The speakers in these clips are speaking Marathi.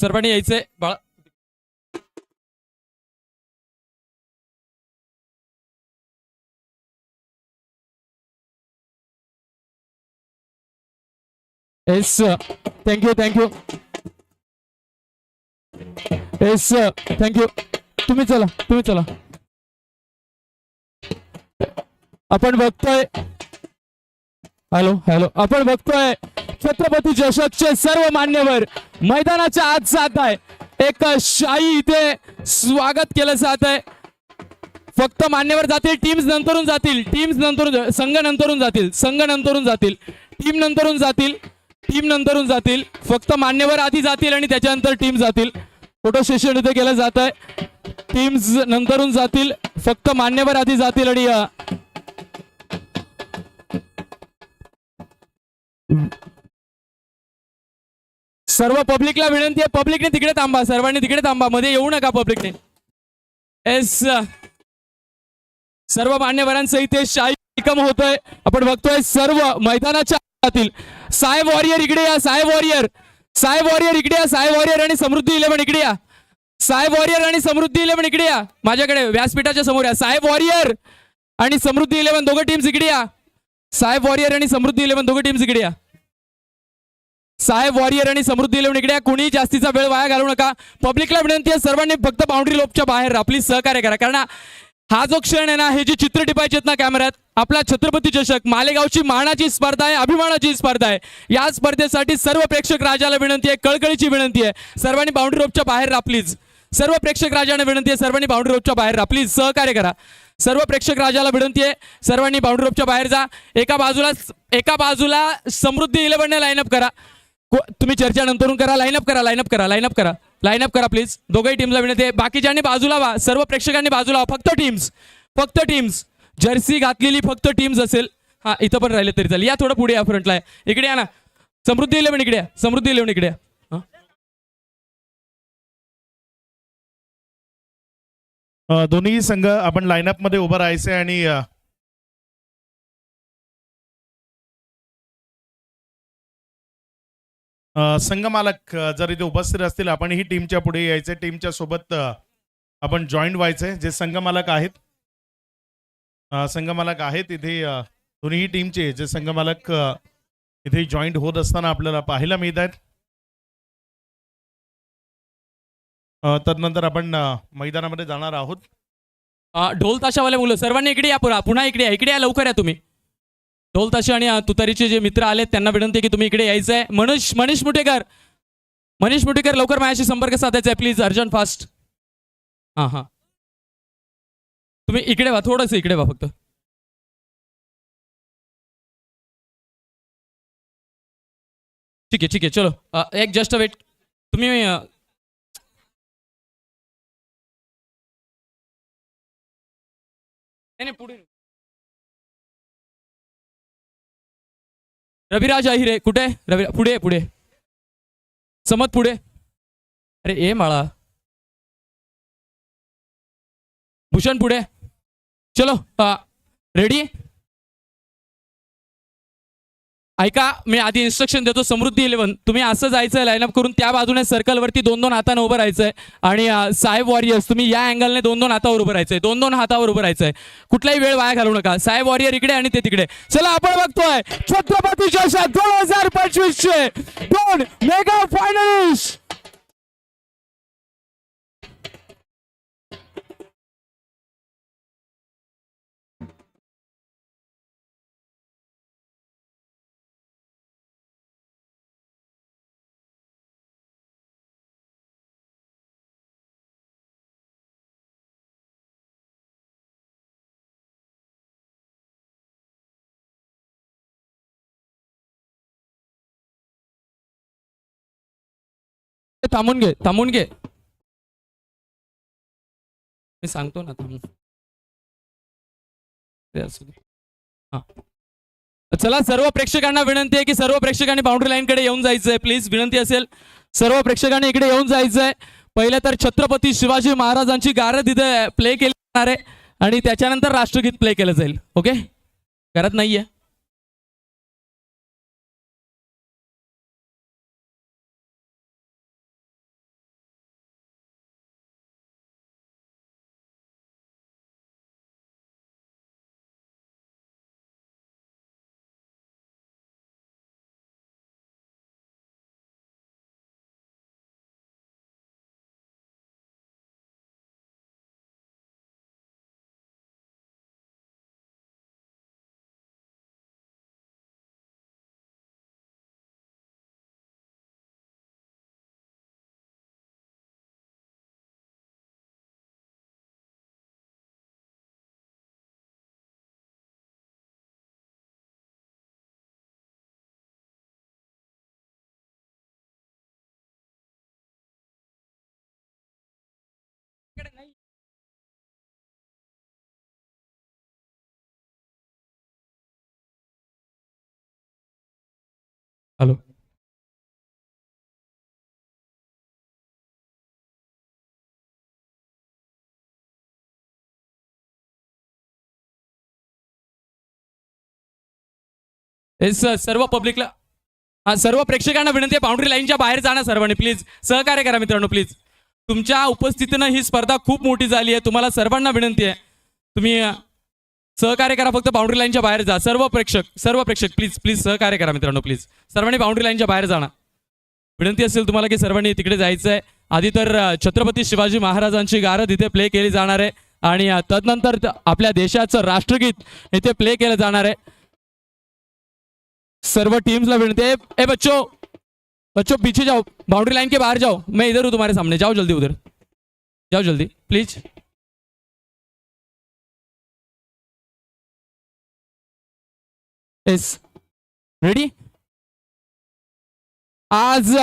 सर्वांनी यायचंय बाळा. Yes thank you thank you. Yes thank you. तुम्ही चला तुम्ही चला. आपण बघतोय हॅलो हॅलो आपण बघतोय छत्रपती चषकचे सर्व मान्यवर मैदानाच्या आत जात आहे. एक शाही इथे स्वागत केलं जात आहे. फक्त मान्यवर जातील, टीम्स नंतरून जातील, टीम्स नंतरून संघ नंतरून जातील, संघ नंतरून जातील, टीम नंतरून जातील, टीम नंतरून जातील. फक्त मान्यवर आधी जातील आणि त्याच्यानंतर टीम जातील. फोटो सेशन इथे केलं जात आहे. टीम्स नंतरून जातील, फक्त मान्यवर आधी जातील आणि सर्व पब्लिकला विनंती आहे, पब्लिकने तिकडे थांबा, सर्वांनी तिकडे थांबा, मध्ये येऊ नका पब्लिकने. एस सर्व मान्यवरांचं इथे शाही कार्यक्रम होतोय. आपण बघतोय सर्व मैदानाच्या आतील. साय वॉरियर इकडे या, साय वॉरियर, साय वॉरियर इकडे या, साय वॉरियर आणि समृद्धी 11 इकडे या, साय वॉरियर आणि समृद्धी 11 इकडे या, माझ्याकडे व्यासपीठाच्या समोर या. साय वॉरियर आणि समृद्धी 11 दोघं टीम्स इकडे या. साय वॉरियर आणि समृद्धी 11 दोघं टीम्स इकडे या. साय वॉरियर आणि समृद्धी 11 इकडे या. कुणी जास्तीचा वेळ वाया घालू नका. पब्लिकला विनंती आहे, सर्वांनी फक्त बाउंड्री लोपच्या बाहेर राहा, प्लीज सहकार्य करा. कारण हा जो क्षण आहे ना, हे जे चित्र टिपायचे आहेत ना कॅमेऱ्यात, आपला छत्रपती चषक मालेगावची मानाची स्पर्धा आहे, अभिमानाची स्पर्धा आहे. या स्पर्धेसाठी सर्व प्रेक्षक राजाला विनंती आहे, कळकळीची विनंती आहे, सर्वांनी बाउंड्री रोपच्या बाहेर राहा प्लीज. सर्व प्रेक्षक राजाने विनंती आहे, सर्वांनी बाउंड्री रोपच्या बाहेर राहा प्लीज, सहकार्य करा. सर्व प्रेक्षक राजाला विनंती आहे, सर्वांनी बाउंड्री रोपच्या बाहेर जा. एका बाजूला समृद्धी 11 लाईनअप करा. तुम्ही चर्चा नंतरून करा. लाईनअप करा, लाईनअप करा, लाईनअप करा, लाईनअप करा प्लीज. दोघंही टीमला विनंती आहे. बाकीच्यांनी बाजूला व्हा, सर्व प्रेक्षकांनी बाजूला व्हा. फक्त टीम्स, फक्त टीम्स, जर्सी घातलेली फक्त टीम्स असेल. हा इथं पण राहिले तरी चालेल. या थोडं पुढे या, फ्रंटला आहे. इकडे या ना, समृद्धी 11 इकडे या, समृद्धी 11 इकडे या. दोन्ही संघ आपण लाईनअप मध्ये उभं राहायचंय आणि संघ मालक जर इथे उपस्थित असतील, आपण ही टीमच्या पुढे यायचंय. टीमच्या सोबत आपण जॉईंट व्हायचंय. जे संघ मालक आहेत, संघ मालक आहेत इथे, दोन्ही टीमचे जे संघ मालक इथे जॉईंट होत असताना आपल्याला पाहायला मिळत आहेत. तदनंतर आपण मैदानामध्ये जाणार आहोत. ढोल ताशावाले मुलं सर्वांनी इकडे या, पुन्हा इकडे या, इकडे या, लवकर या तुम्ही. ढोल ताशा आणि तुतारीचे जे मित्र आले त्यांना विनंती आहे की तुम्ही इकडे यायचं आहे. मनीष मुटेकर, मनीष मुटेकर लवकर माझ्याशी संपर्क साधायचा आहे प्लीज, अर्जंट फास्ट. हां हां तुम्ही इकडे व्हा, थोडंसं इकडे व्हा फक्त. ठीक आहे ठीक आहे, चलो एक जस्ट वेट. तुम्ही नाही पुढे. रविराज अहिरे कुठे? रवि पुढे पुढे. समत पुढे. अरे ए माळा. भूषण पुढे. चलो रेडी. ऐका, मी आधी इन्स्ट्रक्शन देतो. समृद्धी 11 तुम्ही असं जायचं लाईनअप करून, त्या बाजूने सर्कलवरती 2-2 हाताने उभं राहायचंय. आणि साहेब वॉरियर्स तुम्ही या अँगलने 2-2 हातावर उभं राहायचंय, 2-2 हातावर उभं राहायचंय. कुठलाही वेळ वाया घालू नका. साहेब वॉरियर इकडे आणि ते तिकडे. चला आपण बघतोय छत्रपती चषक 2025 चे 2 मेगा फायनलिस्ट. थांबून घे, थांबून घे, मी सांगतो ना थांबून. चला सर्व प्रेक्षकांना विनंती आहे की सर्व प्रेक्षकांनी बाउंड्री लाईन कडे येऊन जायचंय प्लीज. विनंती असेल सर्व प्रेक्षकांनी इकडे येऊन जायचंय. पहिले तर छत्रपती शिवाजी महाराजांची गारद इथे प्ले केली जाणार आहे आणि त्याच्यानंतर राष्ट्रगीत प्ले केलं जाईल. ओके, करत नाहीये. हॅलो. सर्व पब्लिकला, सर्व प्रेक्षकांना विनंती आहे बाउंड्री लाईनच्या बाहेर जाणं सर्वांनी, प्लीज सहकार्य करा मित्रांनो. प्लीज तुमच्या उपस्थितीनं ही स्पर्धा खूप मोठी झाली आहे. तुम्हाला सर्वांना विनंती आहे तुम्ही सहकार्य करा. फक्त बाउंड्री लाईनच्या बाहेर जा. सर्व प्रेक्षक प्लीज सहकार्य करा मित्रांनो. प्लीज सर्वांनी बाउंड्री लाईनच्या बाहेर जाणं विनंती असेल तुम्हाला की सर्वांनी तिकडे जायचं आहे. आधी तर छत्रपती शिवाजी महाराजांची गारद इथे प्ले केली जाणार आहे आणि तदनंतर आपल्या देशाचं राष्ट्रगीत इथे प्ले केलं जाणार आहे. सर्व टीम्सला विनंती है, ए बच्चों पीछे जाओ, बाउंड्री लाइन के बाहर जाओ. मैं इधर हूं तुम्हारे सामने, जाओ जल्दी, उधर जाओ जल्दी प्लीज. S ready. आज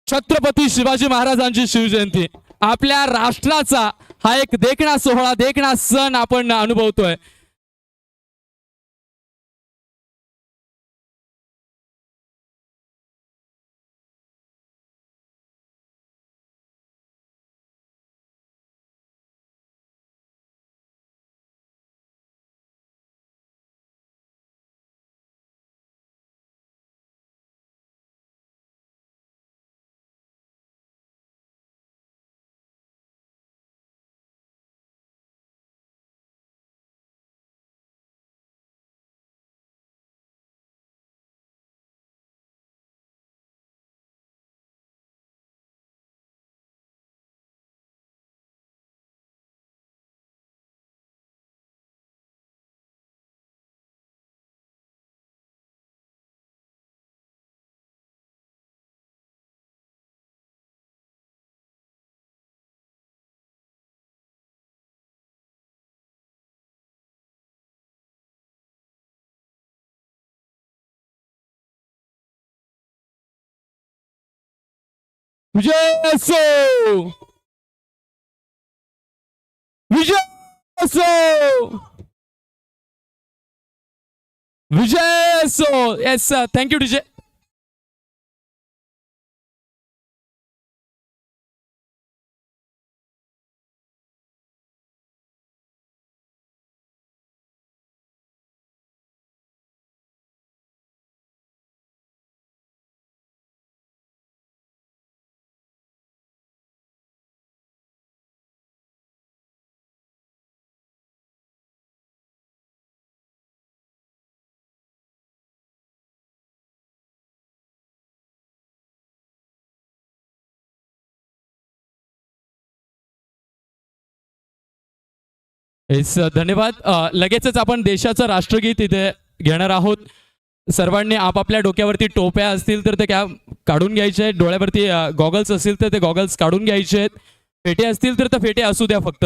छत्रपती शिवाजी महाराजांची शिवजयंती, आपल्या राष्ट्राचा हा एक देखणा सोहळा, देखणा सण आपण अनुभवतोय. विजय असो, विजय असो, विजय असो. Yes sir, thank you DJ. Yes धन्यवाद. लगेचच आपण देशाचं राष्ट्रगीत इथे घेणार आहोत. सर्वांनी आपापल्या डोक्यावरती टोप्या असतील तर ते काढून घ्यायचे आहेत, डोळ्यावरती गॉगल्स असतील तर ते गॉगल्स काढून घ्यायचे आहेत, फेटे असतील तर ते फेटे असू द्या फक्त.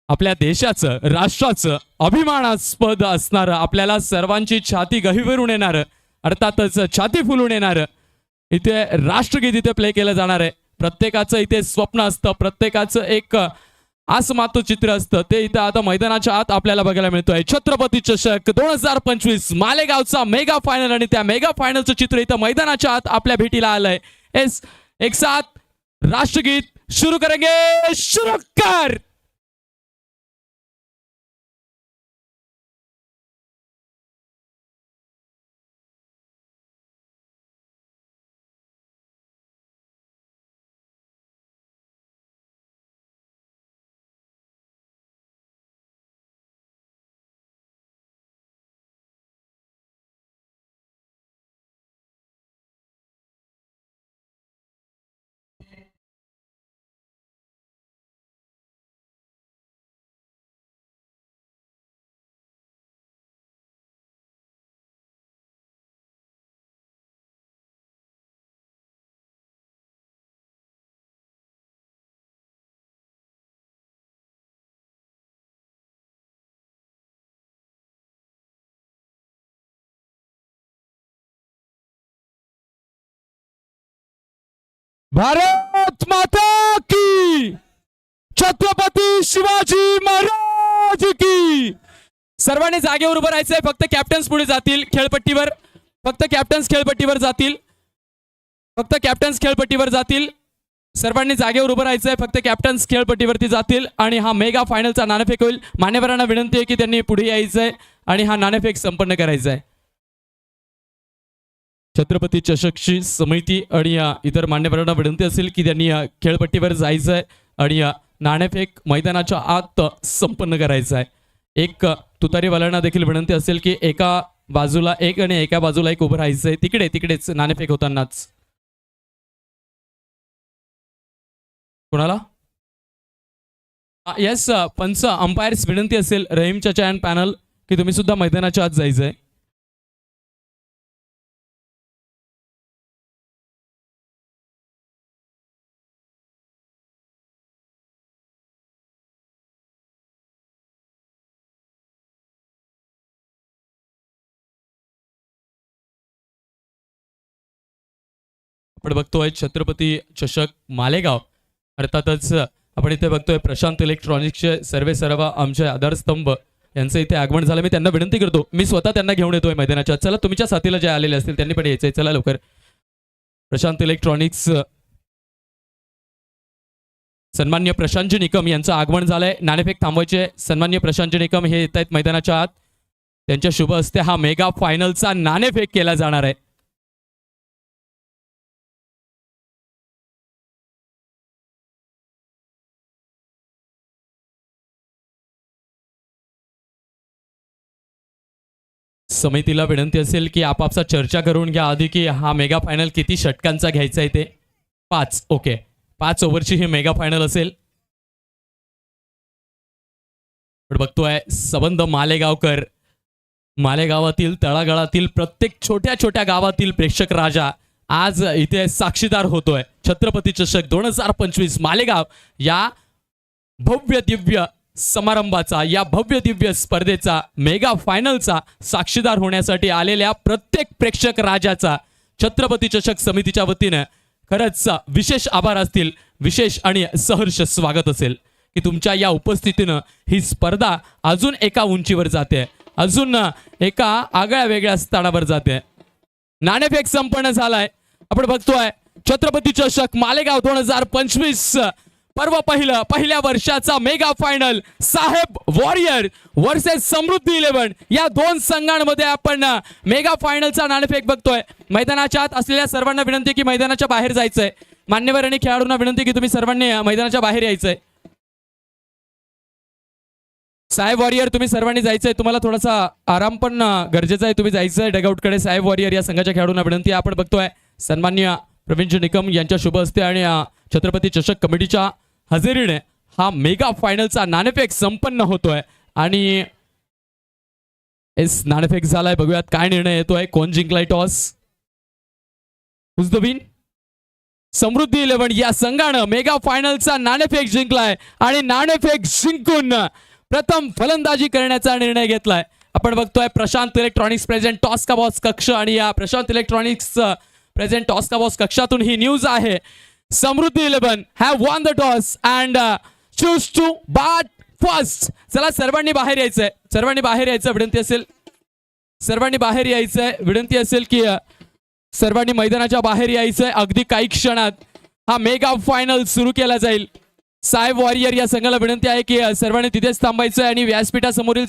आपल्या देशाचं, राष्ट्राचं अभिमानास्पद असणारं, आपल्याला सर्वांची छाती गहिवरून येणारं, अर्थातच छाती फुलून येणारं इथे राष्ट्रगीत इथे प्ले केलं जाणार आहे. प्रत्येकाचं इथे स्वप्न असतं, प्रत्येकाचं एक आसमातो चित्र असतं, ते इथं आता मैदानाच्या आत आपल्याला बघायला मिळतोय. छत्रपती चषक 2025 मालेगावचा मेगा फायनल आणि त्या मेगा फायनलचं चित्र इथं मैदानाच्या आत आपल्या भेटीला आलंय. एस एक साथ राष्ट्रगीत शुरू करेंगे, शुरू कर. भारत माता की, छत्रपती शिवाजी महाराज की. सर्वांनी जागेवर उभं राहायचंय. फक्त कॅप्टन्स पुढे जातील खेळपट्टीवर. फक्त कॅप्टन्स खेळपट्टीवर जातील. फक्त कॅप्टन्स खेळपट्टीवर जातील. सर्वांनी जागेवर उभं राहायचंय. फक्त कॅप्टन्स खेळपट्टीवरती जातील आणि हा मेगा फायनलचा नाणेफेक होईल. मान्यवरांना विनंती आहे की त्यांनी पुढे यायचंय आणि हा नाणेफेक संपन्न करायचा आहे. छत्रपती चषकची समिती आणि इतर मान्यवरांना विनंती असेल की त्यांनी खेळपट्टीवर जायचंय आणि नाणेफेक मैदानाच्या आत संपन्न करायचं आहे. एक तुतारीवाल्यांना देखील विनंती असेल की एका बाजूला एक आणि एका बाजूला एक उभं राहायचंय. तिकडेच नाणेफेक होतानाच. कोणाला येस पंच अंपायर्स विनंती असेल रहीम चाचा अँड पॅनल की तुम्ही सुद्धा मैदानाच्या आत जायचंय. आपण बघतोय छत्रपती चषक मालेगाव. अर्थातच आपण इथे बघतोय प्रशांत इलेक्ट्रॉनिक्सचे सर्व आमचे आधारस्तंभ यांचं इथे आगमन झालं. मी त्यांना विनंती करतो, मी स्वतः त्यांना घेऊन येतोय मैदानाच्या. चला तुमच्या साथीला जे आलेले असतील त्यांनी पण यायचंय. चला लवकर. प्रशांत इलेक्ट्रॉनिक्स सन्मान्य प्रशांतजी निकम यांचं आगमन झालंय. नाणेफेक थांबवायचे. सन्मान्य प्रशांतजी निकम हे येत आहेत मैदानाच्या आत. त्यांच्या शुभ हस्ते हा मेगा फायनलचा नाणेफेक केला जाणार आहे. समितीला विनंती असेल की आपापसात चर्चा करून घ्या आधी की हा मेगा फायनल किती षटकांचा घ्यायचा आहे ते. 5. ओके, 5 ओव्हरची ही मेगा फायनल असेल. पण बघतोय सबंध मालेगावकर, मालेगावातील तळागाळातील प्रत्येक छोट्या गावातील प्रेक्षक राजा आज इथे साक्षीदार होतोय. छत्रपती चषक 2025 मालेगाव या भव्य दिव्य समारंभाचा, या भव्य दिव्य स्पर्धेचा, मेगा फायनलचा साक्षीदार होण्यासाठी आलेल्या प्रत्येक प्रेक्षक राजाचा छत्रपती चषक समितीच्या वतीने खरंच विशेष आभार असतील. विशेष आणि सहर्ष स्वागत असेल की तुमच्या या उपस्थितीनं ही स्पर्धा अजून एका उंचीवर जाते, अजून एका आगळ्या वेगळ्या स्थानावर जाते. नाणेफेक संपन्न झालाय. आपण बघतोय छत्रपती चषक मालेगाव 2025 पर्व पहिल्या वर्षाचा मेगा फायनल साहेब वॉरियर वर्सेस समृद्धी 11 या दोन संघांमध्ये आपण मेगा फायनलचा नाणेफेक बघतोय. मैदानाच्या आत असलेल्या सर्वांना विनंती की मैदानाच्या बाहेर जायचंय. मान्यवर आणि खेळाडूंना विनंती की तुम्ही सर्वांनी मैदानाच्या बाहेर यायचंय. साहेब वॉरियर तुम्ही सर्वांनी जायचंय. तुम्हाला थोडासा आराम पण गरजेचा आहे. तुम्ही जायचंय डगआउटकडे. साहेब वॉरियर या संघाच्या खेळाडूंना विनंती आहे. आपण बघतोय सन्मान्य प्रवीणजी निकम यांच्या शुभ हस्ते आणि छत्रपती चषक कमिटीच्या हजेरीने हा मेगा फायनलचा नाणेफेक संपन्न होतोय. आणि नाणेफेक झालाय. बघूयात काय निर्णय येतोय. कोण जिंकलाय टॉस. विन समृद्धी 11 या संघानं मेगा फायनलचा नाणेफेक जिंकलाय आणि नाणेफेक जिंकून प्रथम फलंदाजी करण्याचा निर्णय घेतलाय. आपण बघतोय प्रशांत इलेक्ट्रॉनिक्स प्रेझेंट टॉस का बॉस कक्ष आणि या प्रशांत इलेक्ट्रॉनिक्स प्रेझेंट टॉस का बॉस कक्षातून ही न्यूज आहे. समृद्धी 11 have won the toss and choose to bat first. चला सर्वांनी बाहेर यायचंय. सर्वांनी बाहेर यायचं विनंती असेल. सर्वांनी बाहेर यायचंय विनंती असेल की सर्वांनी मैदानाच्या बाहेर यायचंय. अगदी काही क्षणात हा मेगा फायनल सुरू केला जाईल. साहेब वॉरियर या संघाला विनंती आहे की सर्वांनी तिथेच थांबायचं आणि व्यासपीठासमोरील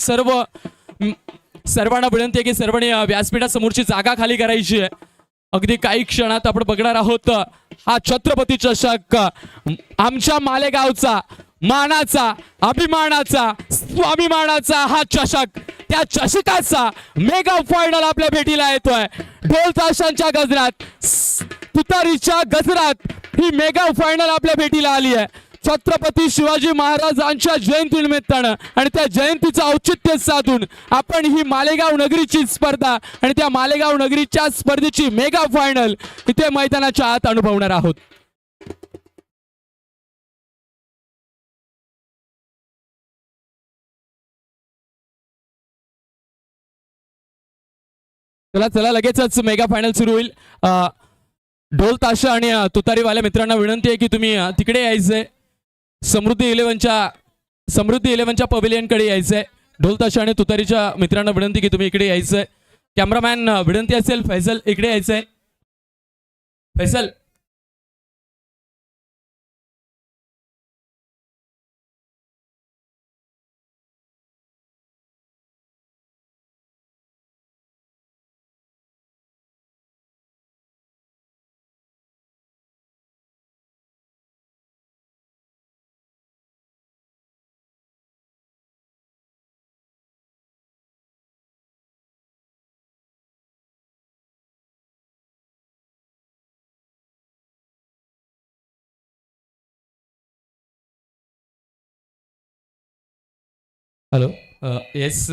सर्वांना विनंती आहे की सर्वांनी व्यासपीठासमोरची जागा खाली करायची आहे. अगदी काही क्षणात आपण बघणार आहोत हा छत्रपती चषक आमच्या मालेगावचा मानाचा, अभिमानाचा, स्वाभिमानाचा हा चषक, त्या चषकाचा मेगा फायनल आपल्या भेटीला येतोय. ढोल ताशांच्या गजरात, तुतारीच्या गजरात ही मेगा फायनल आपल्या भेटीला आली आहे. छत्रपती शिवाजी महाराजांच्या जयंतीनिमित्तानं आणि त्या जयंतीचं औचित्य साधून आपण ही मालेगाव नगरीची स्पर्धा आणि त्या मालेगाव नगरीच्या स्पर्धेची मेगा फायनल इथे मैदानाच्या आत अनुभवणार आहोत. चला लगेचच मेगा फायनल सुरू होईल. ढोल ताशा आणि तुतारीवाल्या मित्रांना विनंती आहे की तुम्ही तिकडे यायचंय. समृद्धी 11च्या पवेलियनकडे यायचंय. ढोल ताशा आणि तुतारीच्या मित्रांना विनंती की तुम्ही इकडे यायचंय. कॅमेरामॅन विनंती असेल फैसल इकडे यायचंय. फैसल हॅलो. येस,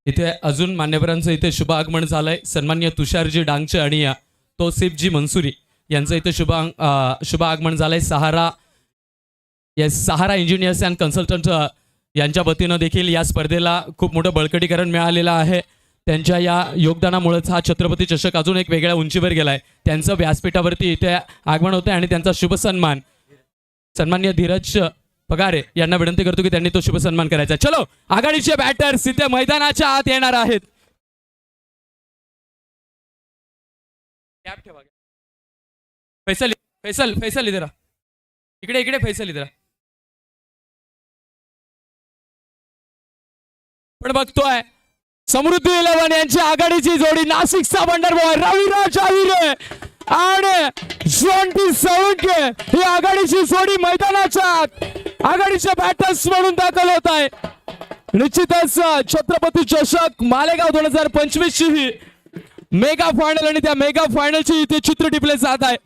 इथे अजून मान्यवरांचं इथे शुभ आगमन झालंय. सन्मान्य तुषारजी डांगचे आणि तौसिफजी मनसुरी यांचं इथे शुभ आगमन झालंय. सहारा इंजिनियर्स अँड कन्सल्टंट यांच्या वतीनं देखील या स्पर्धेला खूप मोठं बळकटीकरण मिळालेलं आहे. त्यांच्या या योगदानामुळेच हा छत्रपती चषक अजून एक वेगळ्या उंचीवर गेलाय. त्यांचं व्यासपीठावरती इथे आगमन होतंय आणि त्यांचा शुभ सन्मान सन्मान्य धीरज पगारे यांना विनंती करतो की त्यांनी तो शुभ सन्मान करायचा. चलो, आघाडीचे बॅटर्स इथे मैदानाच्या आत येणार आहेत. फैसल फैसल फैसल इधर इकडे इकडे फैसल इधर. पण बघतोय समृद्धी 11 यांची आघाडीची जोडी नाशिकचा वंडर बॉय रविराज आहिरे आणि जॉन्टी साळुंके ही आघाडीची जोडी मैदानाच्या आत आघाडीचे बॅटर्स म्हणून दाखल होत आहे. निश्चितच छत्रपती चषक मालेगाव 2025 ची ही मेगा फायनल आणि त्या मेगा फायनलची इथे चित्र टिपले जात आहे.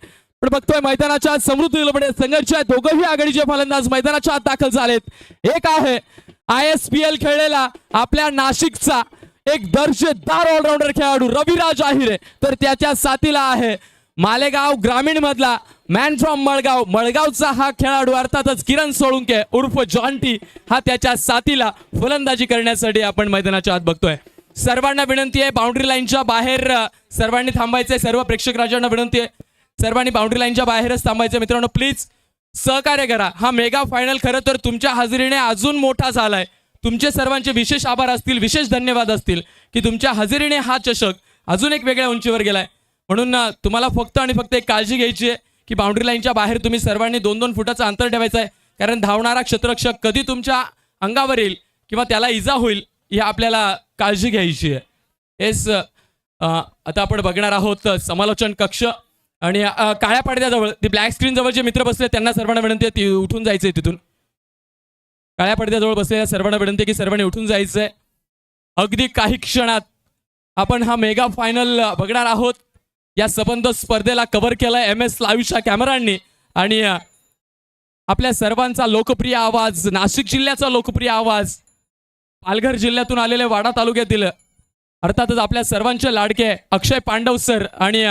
पण बघतोय मैदानाच्या आत समृद्धी 11 संघर्ष आहे. दोघंही आघाडीचे फलंदाज मैदानाच्या आत दाखल झालेत. एक आहे ISPL खेळलेला आपल्या नाशिकचा एक दर्जेदार ऑलराऊंडर खेळाडू रविराज आहिरे, तर त्याच्या साथीला आहे मालेगाव ग्रामीण मधला मॅन फ्रॉम मळगावचा हा खेळाडू अर्थातच किरण सोळुंके उर्फ जॉन्टी, हा त्याच्या साथीला फलंदाजी करण्यासाठी आपण मैदानाच्या आत बघतोय. सर्वांना विनंती आहे बाउंड्री लाईनच्या बाहेर सर्वांनी थांबायचंय. सर्व प्रेक्षक राजांना विनंती आहे सर्वांनी बाउंड्री लाईनच्या बाहेरच थांबायचं. मित्रांनो प्लीज सहकार्य करा. हा मेगा फायनल खरं तर तुमच्या हजेरीने अजून मोठा झालाय. तुमचे सर्वांचे विशेष आभार असतील, विशेष धन्यवाद असतील की तुमच्या हजेरीने हा चषक अजून एक वेगळ्या उंचीवर गेलाय. म्हणून तुम्हाला फक्त आणि फक्त एक काळजी घ्यायची आहे की बाउंड्री लाईनच्या बाहेर तुम्ही सर्वांनी 2-2 फुटाचं अंतर ठेवायचं आहे. कारण धावणारा क्षेत्ररक्षक कधी तुमच्या अंगावर येईल किंवा त्याला इजा होईल ही आपल्याला काळजी घ्यायची आहे. येस, आता आपण बघणार आहोत समालोचन कक्ष आणि काळ्या पडद्याजवळ ती ब्लॅक स्क्रीन जवळ जे मित्र बसले त्यांना सर्वांना विनंती आहे उठून जायचंय. तिथून काळ्या पडद्याजवळ बसलेल्या सर्वांना विनंती आहे की सर्वांनी उठून जायचंय. अगदी काही क्षणात आपण हा मेगा फायनल बघणार आहोत. या सबंध स्पर्धेला कव्हर केलाय MS लाईव्हच्या कॅमेरांनी आणि आपल्या सर्वांचा लोकप्रिय आवाज, नाशिक जिल्ह्याचा लोकप्रिय आवाज, पालघर जिल्ह्यातून आलेले वाडा तालुक्यातील अर्थातच आपल्या सर्वांचे लाडके अक्षय पांडव सर आणि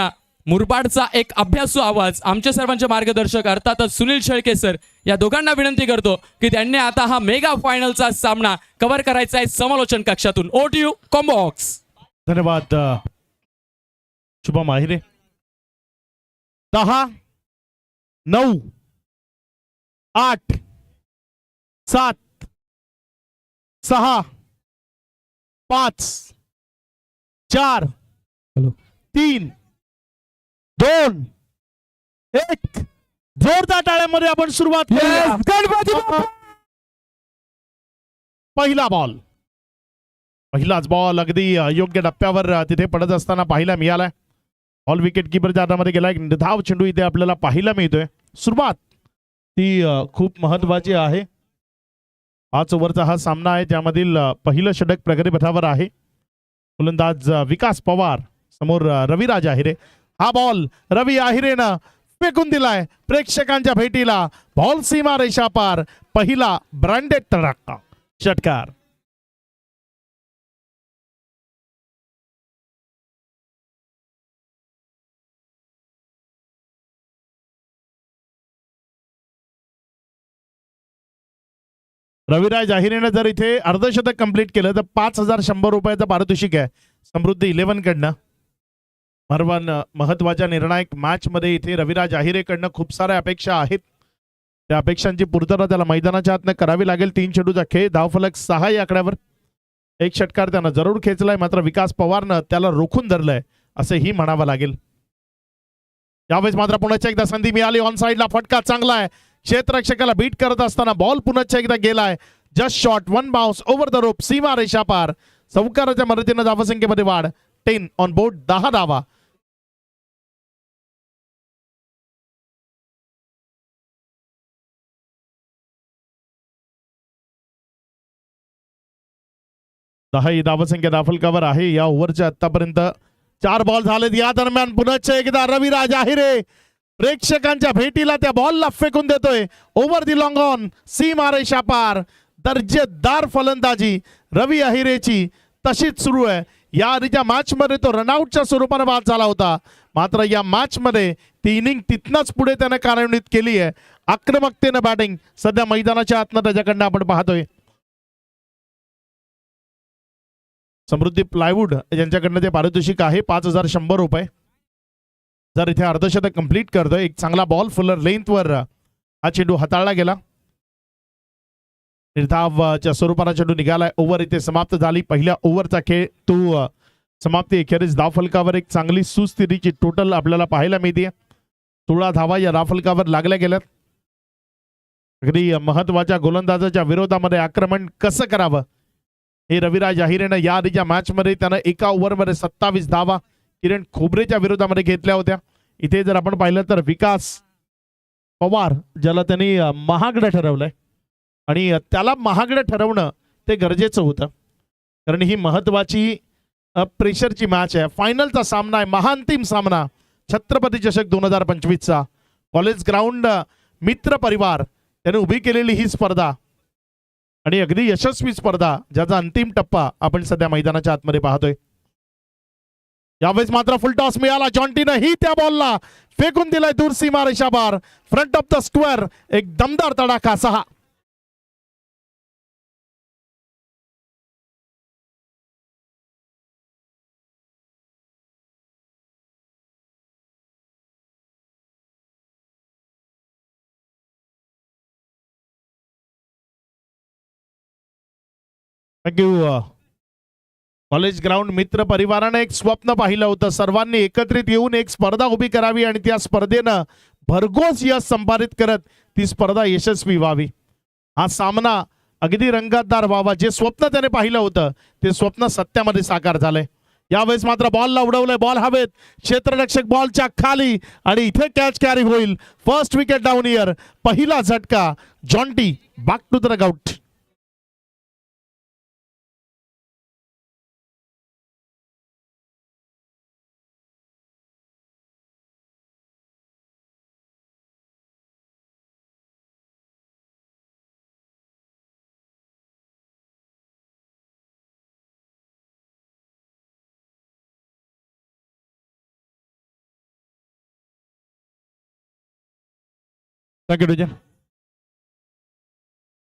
मुरबाडचा एक अभ्यासू आवाज आमचे सर्वांचे मार्गदर्शक अर्थातच सुनील शेळके सर, या दोघांना विनंती करतो की त्यांनी आता हा मेगा फायनलचा सामना कव्हर करायचा आहे समालोचन कक्षातून. ओ टू यू कॉम्बॉक्स. धन्यवाद शुभम आहिरे. 10, 9, 8, 7, 6, 5, 4, 3, 2, 1. जोरदार टाळ्यांमध्ये आपण सुरुवात करूया. पहिला बॉल, पहिलाच बॉल अगदी योग्य टप्प्यावर तिथे पडत असताना पाहायला मिळालाय. ऑल विकेट किपरच्या हातामध्ये गेलाय. धाव चेंडू इथे आपल्याला पाहायला मिळतोय. सुरुवात ती खूप महत्वाची आहे. 5 ओव्हरचा हा सामना आहे ज्यामधील पहिलं षटक प्रगती पथावर आहे. फलंदाज विकास पवार समोर रविराज आहिरे. हा बॉल रवी आहिरेनं फेकून दिलाय प्रेक्षकांच्या भेटीला. बॉल सीमा रेषा पार. पहिला ब्रँडेड तडाखा षटकार. रविराज आहिरेनं जर इथे अर्धशतक कंप्लीट केलं तर 5,100 रुपयाचं पारितोषिक आहे समृद्धी 11 कडनं. महत्वाच्या निर्णायक मॅच मध्ये इथे रविराज आहिरेकडनं खूप साऱ्या अपेक्षा आहेत. त्या अपेक्षांची पूर्तता त्याला मैदानाच्या आतनं करावी लागेल. 3 चेंडूचा खेळ, धावफलक 6 या आकड्यावर. एक षटकार त्यानं जरूर खेचलाय, मात्र विकास पवारनं त्याला रोखून धरलंय असंही म्हणावं लागेल. यावेळेस मात्र पुन्हा एकदा संधी मिळाली. ऑन साइडला फटका चांगला आहे. क्षेत्ररक्षकाला बीट करत असताना बॉल पुन्हा एकदा गेलाय. Just shot, one bounce over the rope, सीमा रेषा पार. चौकाराच्या मदतीनं धावसंख्येमध्ये वाढ. 10 ऑन बोर्ड, 10 धावा. दहा ही धावसंख्या दाफलकावर आहे या ओव्हरच्या आतापर्यंत. 4 बॉल झालेत. या दरम्यान पुन्हा एकदा रविराज आहिरे प्रेक्षकांच्या भेटीला त्या बॉलला फेकून देतोय. ओव्हर दी लॉंग ऑन, सीमा रेषा पार. दर्जेदार फलंदाजी रवी अहिरेची तशीच सुरू आहे. या आधीच्या मॅच मध्ये तो रनआउटच्या स्वरूपाने बाद झाला होता, मात्र या मॅच मध्ये ती इनिंग तिथनच पुढे त्याने कार्यान्वित केली आहे. आक्रमकतेने बॅटिंग सध्या मैदानाच्या आतनं त्याच्याकडनं आपण पाहतोय. समृद्धी प्लायवूड यांच्याकडनं ते पारितोषिक आहे 5100 रुपये. जर इथे अर्धशतक कंप्लीट करतोय. एक चांगला बॉल फुलर लेंथवर हा चेंडू हाताळला गेला. निर्धावच्या स्वरूपाचा चेंडू निघालाय. ओव्हर इथे समाप्त झाली. पहिल्या ओव्हरचा खेळ तो समाप्ती. अखेरीस धावफलकावर एक चांगली सुस्थितीची टोटल आपल्याला पाहायला मिळते. 16 धावा या धावफलकावर लागल्या गेल्यात. अगदी महत्वाच्या गोलंदाजाच्या विरोधामध्ये आक्रमण कसं करावं हे रविराज आहिरेनं या आधीच्या मॅच मध्ये त्यानं एका ओव्हरमध्ये 27 धावा किरण खोबरेच्या विरोधामध्ये घेतल्या होत्या. इथे जर आपण पाहिलं तर विकास पवार ज्याला त्यांनी महागडं ठरवलंय आणि त्याला महागडं ठरवणं ते गरजेचं होतं, कारण ही महत्वाची प्रेशरची मॅच आहे. फायनलचा सामना आहे, महाअंतिम सामना छत्रपती चषक 2025चा. कॉलेज ग्राउंड मित्र परिवार त्याने उभी केलेली ही स्पर्धा आणि अगदी यशस्वी स्पर्धा ज्याचा अंतिम टप्पा आपण सध्या मैदानाच्या आतमध्ये पाहतोय. यावेळेस मात्र फुल टॉस मिळाला. जॉन्टीनं ही त्या बॉलला फेकून दिलाय दूर सीमा रेषा पार. फ्रंट ऑफ द स्क्वेअर एक दमदार तडाखा. 6. थँक्यू. कॉलेज ग्राउंड मित्र परिवाराने एक स्वप्न पाहिलं होतं. सर्वांनी एकत्रित येऊन एक स्पर्धा उभी करावी आणि त्या स्पर्धेनं भरघोस यश संपादित करत ती स्पर्धा यशस्वी व्हावी. हा सामना अगदी रंगतदार व्हावा. जे स्वप्न त्याने पाहिलं होतं ते स्वप्न सत्यामध्ये साकार झालंय. यावेळेस मात्र बॉलला उडवलंय. बॉल हवेत. क्षेत्ररक्षक बॉलच्या खाली आणि इथे कॅच कॅरी होईल. First wicket down here. पहिला झटका. Jonty back to the dugout.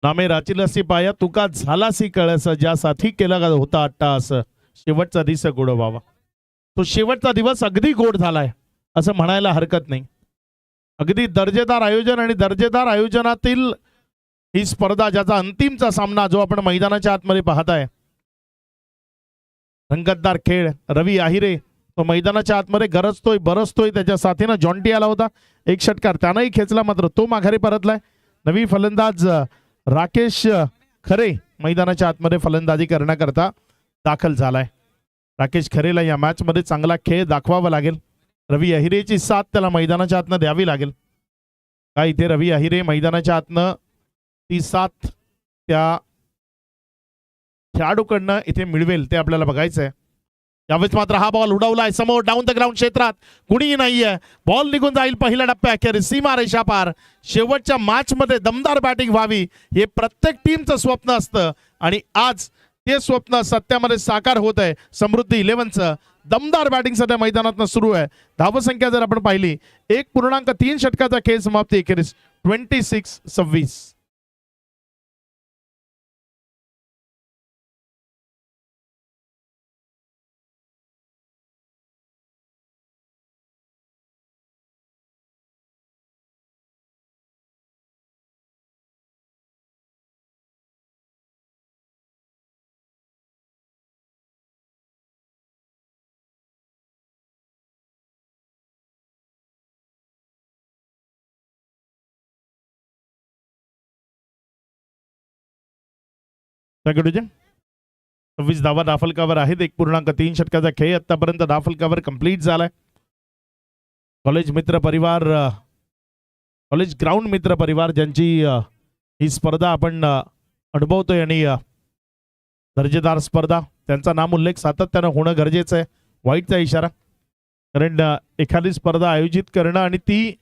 नामे राचिलसी पाया तुका झालासी कळस ज्यासाठी केला होता अट्टास शेवटचा दिवस गोड व्हावा. तो शेवटचा दिवस अगदी गोड झालाय असं म्हणायला हरकत नाही. अगदी दर्जेदार आयोजन आणि दर्जेदार आयोजनातील ही स्पर्धा ज्याचा अंतिमचा सामना जो आपण मैदानाच्या आतमध्ये पाहताय. रंगतदार खेळ. रवी आहिरे तो मैदानाच्या आतमध्ये गरजतोय बरसतोय. त्याच्या साथीनं जॉन्टी आला होता. एक षटकार त्यानंही खेचला, मात्र तो माघारी परतलाय. नवी फलंदाज राकेश खरे मैदानाच्या आतमध्ये फलंदाजी करण्याकरता दाखल झालाय. राकेश खरेला या मॅच मध्ये चांगला खेळ दाखवावा लागेल. रवी अहिरेची साथ त्याला मैदानाच्या आतनं द्यावी लागेल. काय इथे रवी अहिरे मैदानाच्या आतनं ती साथ त्या खेळाडूकडनं इथे मिळवेल ते आपल्याला बघायचं आहे. यावेळेस मात्र हा बॉल उडवलाय समोर डाऊन द ग्राउंड क्षेत्रात. कुणीही नाहीये. बॉल निघून जाईल पहिल्या टप्प्याखेर. सीमा रेषा पार. शेवटच्या मॅच मध्ये दमदार बॅटिंग व्हावी हे प्रत्येक टीमचं स्वप्न असतं आणि आज ते स्वप्न सत्यामध्ये साकार होत आहे. समृद्धी 11चं दमदार बॅटिंग सध्या मैदानात सुरू आहे. धावसंख्या जर आपण पाहिली 1.3 षटकाचा खेळ समाप्ती अखेरीस 26-26. 26 धावा धाफलकावर आहेत. 1.3 षटकाचा खेळ आतापर्यंत धाफलकावर कंप्लीट झालाय. कॉलेज मित्र परिवार, कॉलेज ग्राउंड मित्र परिवार ज्यांची ही स्पर्धा आपण अनुभवतोय आणि दर्जेदार स्पर्धा, त्यांचा नाम उल्लेख सातत्यानं होणं गरजेचं आहे. वाईटचा इशारा, कारण एखादी स्पर्धा आयोजित करणं आणि ती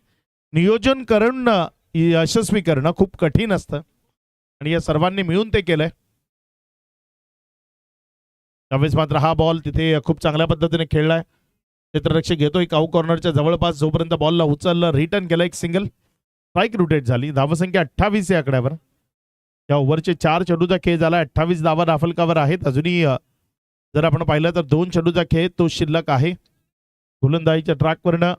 नियोजन करून यशस्वी करणं खूप कठीण असतं आणि या सर्वांनी मिळून ते केलंय. त्यावेळेस मात्र हा बॉल तिथे खूप चांगल्या पद्धतीने खेळलाय. क्षेत्ररक्षक घेतोय काऊ कॉर्नरच्या जवळपास, जोपर्यंत बॉलला उचललं, रिटर्न केलं, एक सिंगल, स्ट्राईक रोटेट झाली. धावसंख्या 28 या आकड्यावर. या ओव्हरचे 4 चेंडूचा खेळ झाला. 28 धावा धाफलकावर आहेत. अजूनही जर आपण पाहिलं तर 2 चेंडूचा खेळ तो शिल्लक आहे. गोलंदाजीच्या ट्रॅकवरनं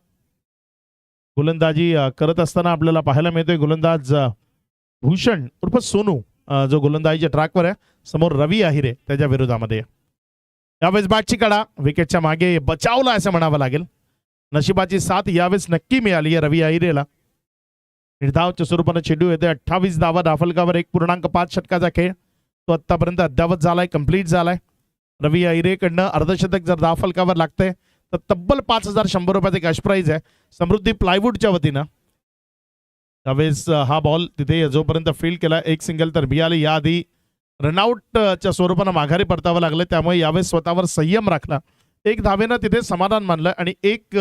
गोलंदाजी करत असताना आपल्याला पाहायला मिळतोय गोलंदाज भूषण उर्फ सोनू, जो गोलंदाजीच्या ट्रॅकवर आहे. समोर रवी आहिरे त्याच्या विरोधामध्ये. यावेळेस बॅटची कडा विकेटच्या मागे बचावला असं म्हणावं लागेल. नशिबाची साथ यावेळेस नक्की मिळाली आहे रवी आहिरेला. निर्धावच्या स्वरूपाने चेंडू येते. 28 धावा धाफलकावर. 1.5 षटकाचा खेळ तो आतापर्यंत अद्यावत झालाय, कंप्लीट झालाय. रवी आहिरेकडनं अर्धशतक जर धाफलकावर लागतंय तर तब्बल 5,100 रुपयाचे कॅश प्राईज आहे समृद्धी प्लायवूडच्या वतीनं. त्यावेळेस हा बॉल तिथे जोपर्यंत फील्ड केला, एक सिंगल तर मिळाली. याआधी रनआउटच्या स्वरूपानं माघारी परतावं लागलं. त्यामुळे यावेळेस स्वतःवर संयम राखला. 1 धावेनं तिथे समाधान मानलं आणि 1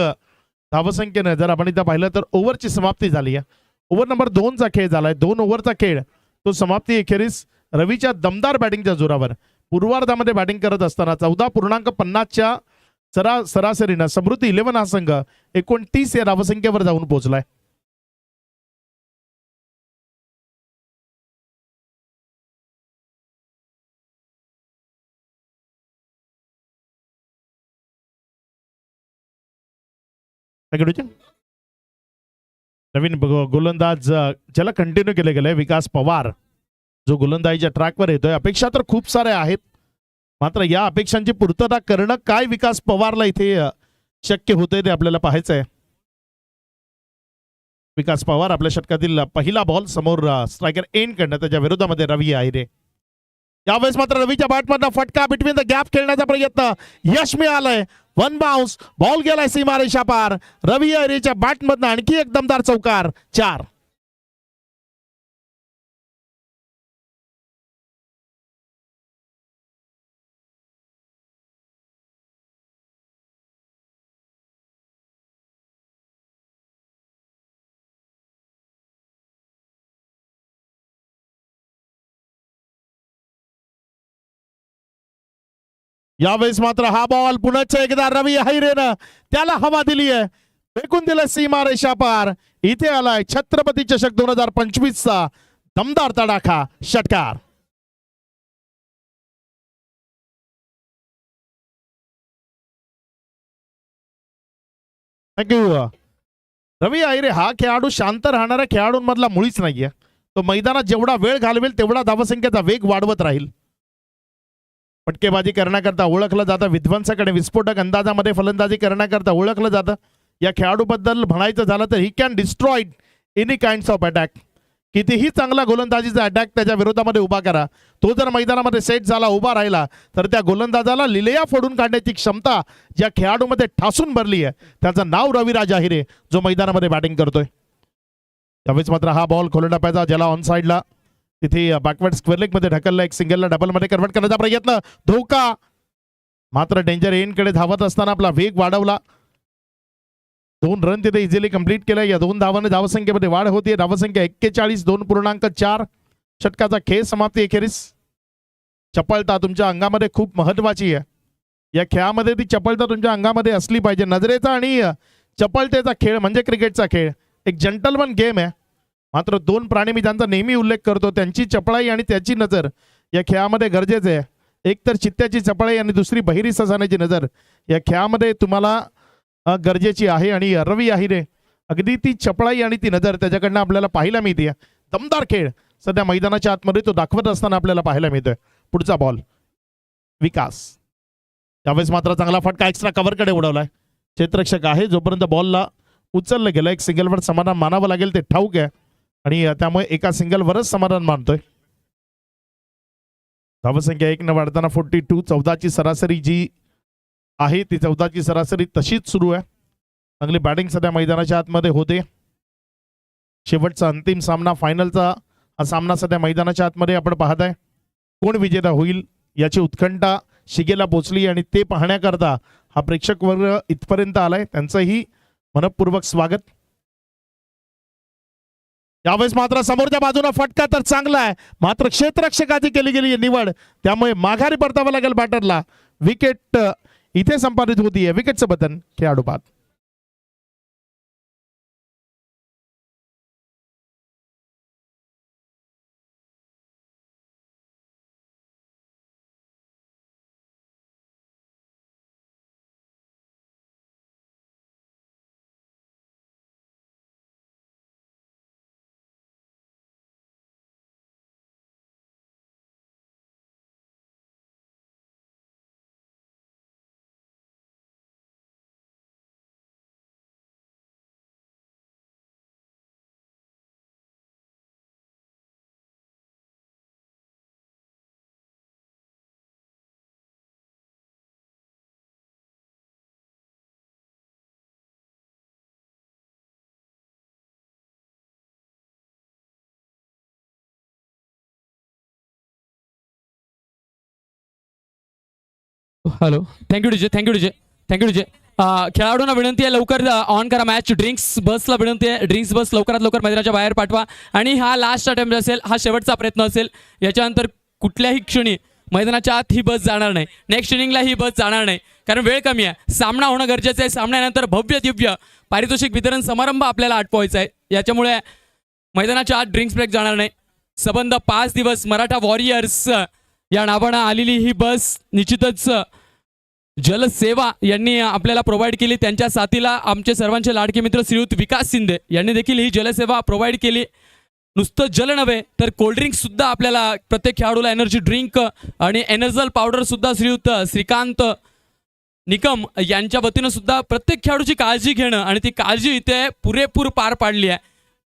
धावसंख्येनं जर आपण इथं पाहिलं तर ओव्हरची समाप्ती झाली आहे. ओव्हर नंबर 2चा खेळ झालाय. 2 ओव्हरचा खेळ तो समाप्ती एखेरीस रवीच्या दमदार बॅटिंगच्या जोरावर पूर्वार्धामध्ये बॅटिंग करत असताना 14.50च्या सरासरीनं समृद्धी 11 हा संघ 29 या धावसंख्येवर जाऊन पोहोचलाय. नवीन गोलंदाज ज्याला कंटिन्यू केले गेले, विकास पवार, जो गोलंदाजीच्या ट्रॅकवर येतोय. अपेक्षा तर खूप साऱ्या आहेत, मात्र या अपेक्षांची पूर्तता करणं काय विकास पवारला इथे शक्य होतंय ते आपल्याला पाहायचं आहे. विकास पवार आपल्या षटकातील पहिला बॉल समोर स्ट्रायकर एंड करणं, त्याच्या विरोधामध्ये रवी आहिरे. यावेळेस मात्र रवीच्या बॅटमधनं फटका बिटवीन द गॅप खेळण्याचा प्रयत्न यश मिळालंय. 1 बाउन्स बॉल गेलाय सीमारेषा पार. रवी आहिरेच्या बॅटमधनं आणखी एक दमदार चौकार. 4. यावेळेस मात्र हा बॉल पुन्हा एकदा रवी आहिरेनं त्याला हवा दिली आहे, फेकून दिलं सीमारेषा पार. इथे आलाय छत्रपती चषक 2025चा दमदार तडाखा षटकार. थँक्यू. रवी आहिरे हा खेळाडू शांत राहणाऱ्या खेळाडूंमधला मुळीच नाहीये. तो मैदानात जेवढा वेळ घालवेल तेवढा धावसंख्येचा वेग वाढवत राहील. फटकेबाजी करण्याकरता ओळखलं जातं, विध्वंसकडे विस्फोटक अंदाजामध्ये फलंदाजी करण्याकरता ओळखलं जातं. या खेळाडूबद्दल म्हणायचं झालं तर he can destroy any kinds of attack. कितीही चांगला गोलंदाजीचा अटॅक त्याच्या विरोधामध्ये उभा करा, तो जर मैदानामध्ये सेट झाला, उभा राहिला, तर त्या गोलंदाजाला लिलेया फोडून काढण्याची क्षमता ज्या खेळाडूमध्ये ठासून भरली आहे त्याचं नाव रविराज आहिरे, जो मैदानामध्ये बॅटिंग करतोय. त्यावेळेस मात्र हा बॉल खोलंडा पाहिजे, ज्याला ऑन साईडला तिथे बॅकवर्ड स्क्वेअर लेग मध्ये ढकलला. एक सिंगलला डबल मध्ये कन्वर्ट करण्याचा प्रयत्न, धोका. मात्र डेंजर एंडकडे धावत असताना आपला वेग वाढवला. 2 रन तिथे इझिली कंप्लीट केलं. या 2 धावांनी धावसंख्येमध्ये वाढ होती. धावसंख्या 41. 2.4 षटकाचा खेळ समाप्ती एखेरीस. चपळता तुमच्या अंगामध्ये खूप महत्वाची आहे. या खेळामध्ये ती चपळता तुमच्या अंगामध्ये असली पाहिजे. नजरेचा आणि चपळतेचा खेळ म्हणजे क्रिकेटचा खेळ, एक जंटलमन गेम आहे. मात्र 2 प्राणी मी ज्यांचा नेहमी उल्लेख करतो, त्यांची चपळाई आणि त्याची नजर या खेळामध्ये गरजेचे आहे. एक तर चित्त्याची चपळाई आणि दुसरी बहिरी ससाण्याची नजर या खेळामध्ये तुम्हाला गरजेची आहे. आणि रवी आहिरे अगदी ती चपळाई आणि ती नजर त्याच्याकडनं आपल्याला पाहायला मिळते. दमदार खेळ सध्या मैदानाच्या आतमध्ये तो दाखवत असताना आपल्याला पाहायला मिळतोय. पुढचा बॉल विकास. त्यावेळेस मात्र चांगला फटका एक्स्ट्रा कव्हरकडे उडवलाय. क्षेत्ररक्षक आहे, जोपर्यंत बॉलला उचललं गेलं एक सिंगलवर समाधान मानावं लागेल ते ठाऊक आहे आणि त्यामुळे एका सिंगलवरच समाधान मानतोय. धावसंख्या 1 न वाढताना 42. 14ची सरासरी जी आहे ती 14ची सरासरी तशीच सुरू आहे. चांगली बॅटिंग सध्या मैदानाच्या आतमध्ये होते. शेवटचा अंतिम सामना, फायनलचा हा सामना सध्या मैदानाच्या आतमध्ये आपण पाहताय. कोण विजेता होईल याची उत्कंठा शिगेला पोचली आणि ते पाहण्याकरता हा प्रेक्षक वर्ग इथपर्यंत आलाय. त्यांचंही मनपूर्वक स्वागत. यावेळेस मात्र समोरच्या बाजूला फटका तर चांगला आहे, मात्र क्षेत्ररक्षकाची केली गेली निवड, त्यामुळे माघारी परतावं लागेल बॅटरला. विकेट इथे संपादित होतीये. विकेटचं बटन खेळाडू बाद. Hello, thank you DJ, thank you DJ, thank you DJ. खेळाडूंना विनंती आहे लवकर ऑन करा मॅच. ड्रिंक्स बसला विनंती आहे, ड्रिंक्स बस लवकरात लवकर मैदानाच्या बाहेर पाठवा. आणि हा लास्ट अटेम्प्ट असेल, हा शेवटचा प्रयत्न असेल. याच्यानंतर कुठल्याही क्षणी मैदानाच्या आत ही बस जाणार नाही, नेक्स्ट इनिंगला ही बस जाणार नाही, कारण वेळ कमी आहे. सामना होणं गरजेचं आहे. सामन्यानंतर भव्य दिव्य पारितोषिक वितरण समारंभ आपल्याला आटपावायचा आहे. याच्यामुळे मैदानाच्या आत ड्रिंक्स ब्रेक जाणार नाही. सबंध 5 दिवस मराठा वॉरियर्स या नावानं आलेली ही बस निश्चितच जलसेवा यांनी आपल्याला प्रोव्हाइड केली. त्यांच्या साथीला आमचे सर्वांचे लाडके मित्र श्रीयुत विकास शिंदे यांनी देखील ही जलसेवा प्रोव्हाइड केली. नुसतं जल नव्हे तर कोल्ड्रिंक्स सुद्धा आपल्याला प्रत्येक खेळाडूला एनर्जी ड्रिंक आणि एनर्जल पावडर सुद्धा श्रीयुत श्रीकांत निकम यांच्या वतीनं सुद्धा प्रत्येक खेळाडूची काळजी घेणं आणि ती काळजी इथे पुरेपूर पार पाडली आहे.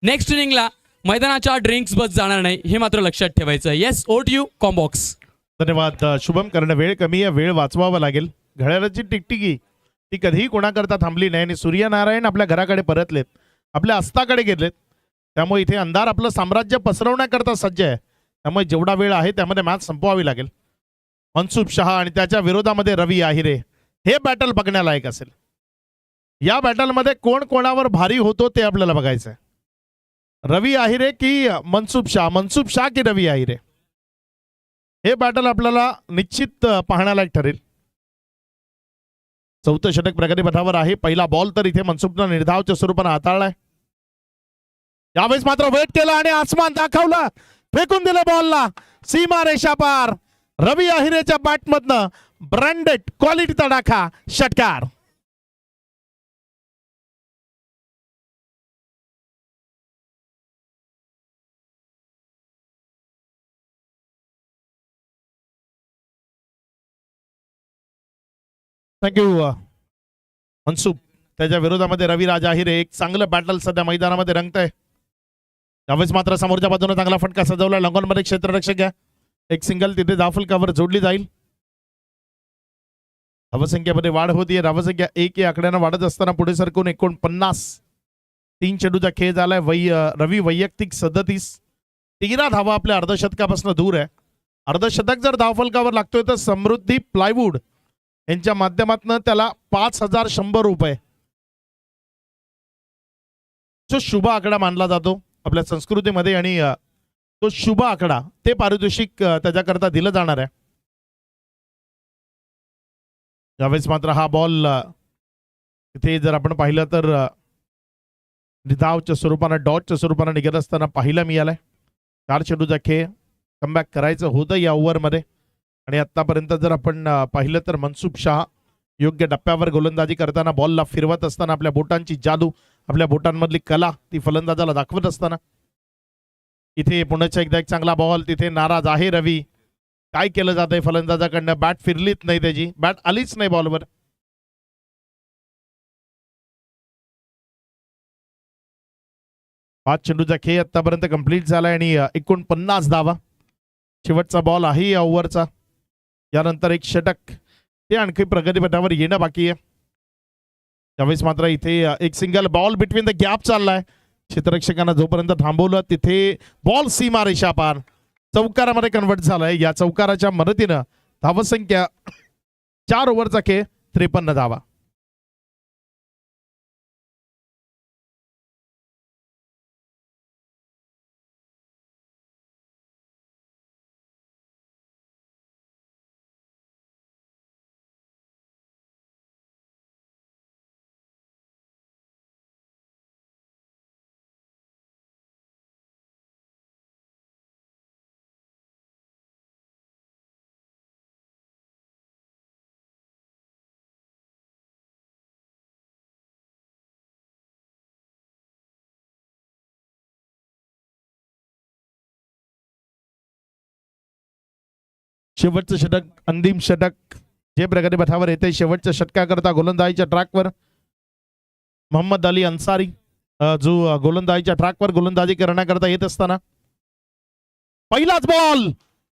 नेक्स्ट इनिंगला मैदानाच्या ड्रिंक्स बस जाणार नाही, हे मात्र लक्षात ठेवायचं. येस, ओट यू कॉम्बॉक्स. धन्यवाद शुभम. कारण वेळ कमी आहे, वेळ वाचवावा लागेल. घड्याळाची टिकटिकी ती कधीही कोणाकरता थांबली नाही आणि सूर्यनारायण आपल्या घराकडे परतलेत, आपल्या अस्ताकडे गेलेत. त्यामुळे इथे अंधार आपलं साम्राज्य पसरवण्याकरता सज्ज आहे. त्यामुळे जेवढा वेळ आहे त्यामध्ये मॅच संपवावी लागेल. मनसुब शहा आणि त्याच्या विरोधामध्ये रवी आहिरे, हे बॅटल बघण्यालायक असेल. या बॅटलमध्ये कोण कोणावर भारी होतो ते आपल्याला बघायचं आहे. रवी आहिरे की मनसुब शाह, मनसुब शाह की रवी आहिरे, हे बॅटल आपल्याला निश्चित पाहण्यालायक ठरेल. चौथं षटक प्रगतीपथावर आहे. पहिला बॉल तर इथे मनसुबनं निर्धावच्या स्वरूपानं हाताळलाय. यावेळेस मात्र वेट केला आणि आसमान दाखवला, फेकून दिलं बॉलला सीमा रेषा पार. रवी आहिरेच्या बॅटमधनं ब्रँडेड क्वालिटी तडाखा, षटकार. थँक्यू मनसुब. त्याच्या विरोधामध्ये रविराज आहिरे, एक चांगलं बॅटल सध्या मैदानामध्ये रंगतंय. यावेळेस मात्र समोरच्या बाजूने चांगला फटका सजवला. लंगोनमध्ये क्षेत्ररक्षक आहे, एक सिंगल तिथे धावफल कव्हर जोडली जाईल. धावसंख्येमध्ये वाढ होतीये. धावसंख्या 1 या आकड्यानं वाढत असताना पुढे सरकून 49. 3 चेंडूचा खेळ झालाय. रवी वैयक्तिक 37. 13 धावा आपल्या अर्धशतकापासून दूर आहे. अर्धशतक जर धावफलकावर लागतोय तर समृद्धी प्लायवूड यांच्या माध्यमातून त्याला 5100 रुपये जो शुभ आकडा मानला जातो आपल्या संस्कृतीमध्ये, आणि तो शुभ आकडा ते पारितोषिक त्याच्याकरता दिलं जाणार आहे. यावेळेस मात्र हा बॉल इथे जर आपण पाहिलं तर धावच्या स्वरूपानं, डॉटच्या स्वरूपानं निघत असताना पाहायला मिळालाय. 4 चेंडूचा खेळ कमबॅक करायचं होतं या ओव्हरमध्ये, आणि आतापर्यंत जर आपण पाहिलं तर मनसुब शाह योग्य टप्प्यावर गोलंदाजी करताना बॉलला फिरवत असताना आपल्या बोटांची जादू, आपल्या बोटांमधली कला ती फलंदाजाला दाखवत असताना इथे पुण्याचा एकदा एक चांगला बॉल. तिथे नाराज आहे रवी. काय केलं जातंय फलंदाजाकडनं? बॅट फिरलीच नाही, त्याची बॅट आलीच नाही बॉलवर. पाच चेंडूचा खेळ आतापर्यंत कंप्लीट झालाय आणि 49 धावा. शेवटचा बॉल आहे या ओव्हरचा. यानंतर एक षटक ते आणखी प्रगतीपथावर येणं बाकी आहे. त्यावेळेस मात्र इथे एक single ball between the gap चाललाय. क्षेत्ररक्षकांना जोपर्यंत थांबवलं तिथे बॉल सीमा रेषा पार चौकारामध्ये कन्वर्ट झालाय. या चौकाराच्या मदतीनं धावसंख्या 4 ओव्हरचा खेळ 53 धावा. शेवटचं षटक अंतिम षटक जे प्रगतीपथावर येते. शेवटच्या षटकाकरता गोलंदाजीच्या ट्रॅकवर मोहम्मद अली अन्सारी जो गोलंदाजीच्या ट्रॅकवर गोलंदाजी करण्याकरता येत असताना पहिलाच बॉल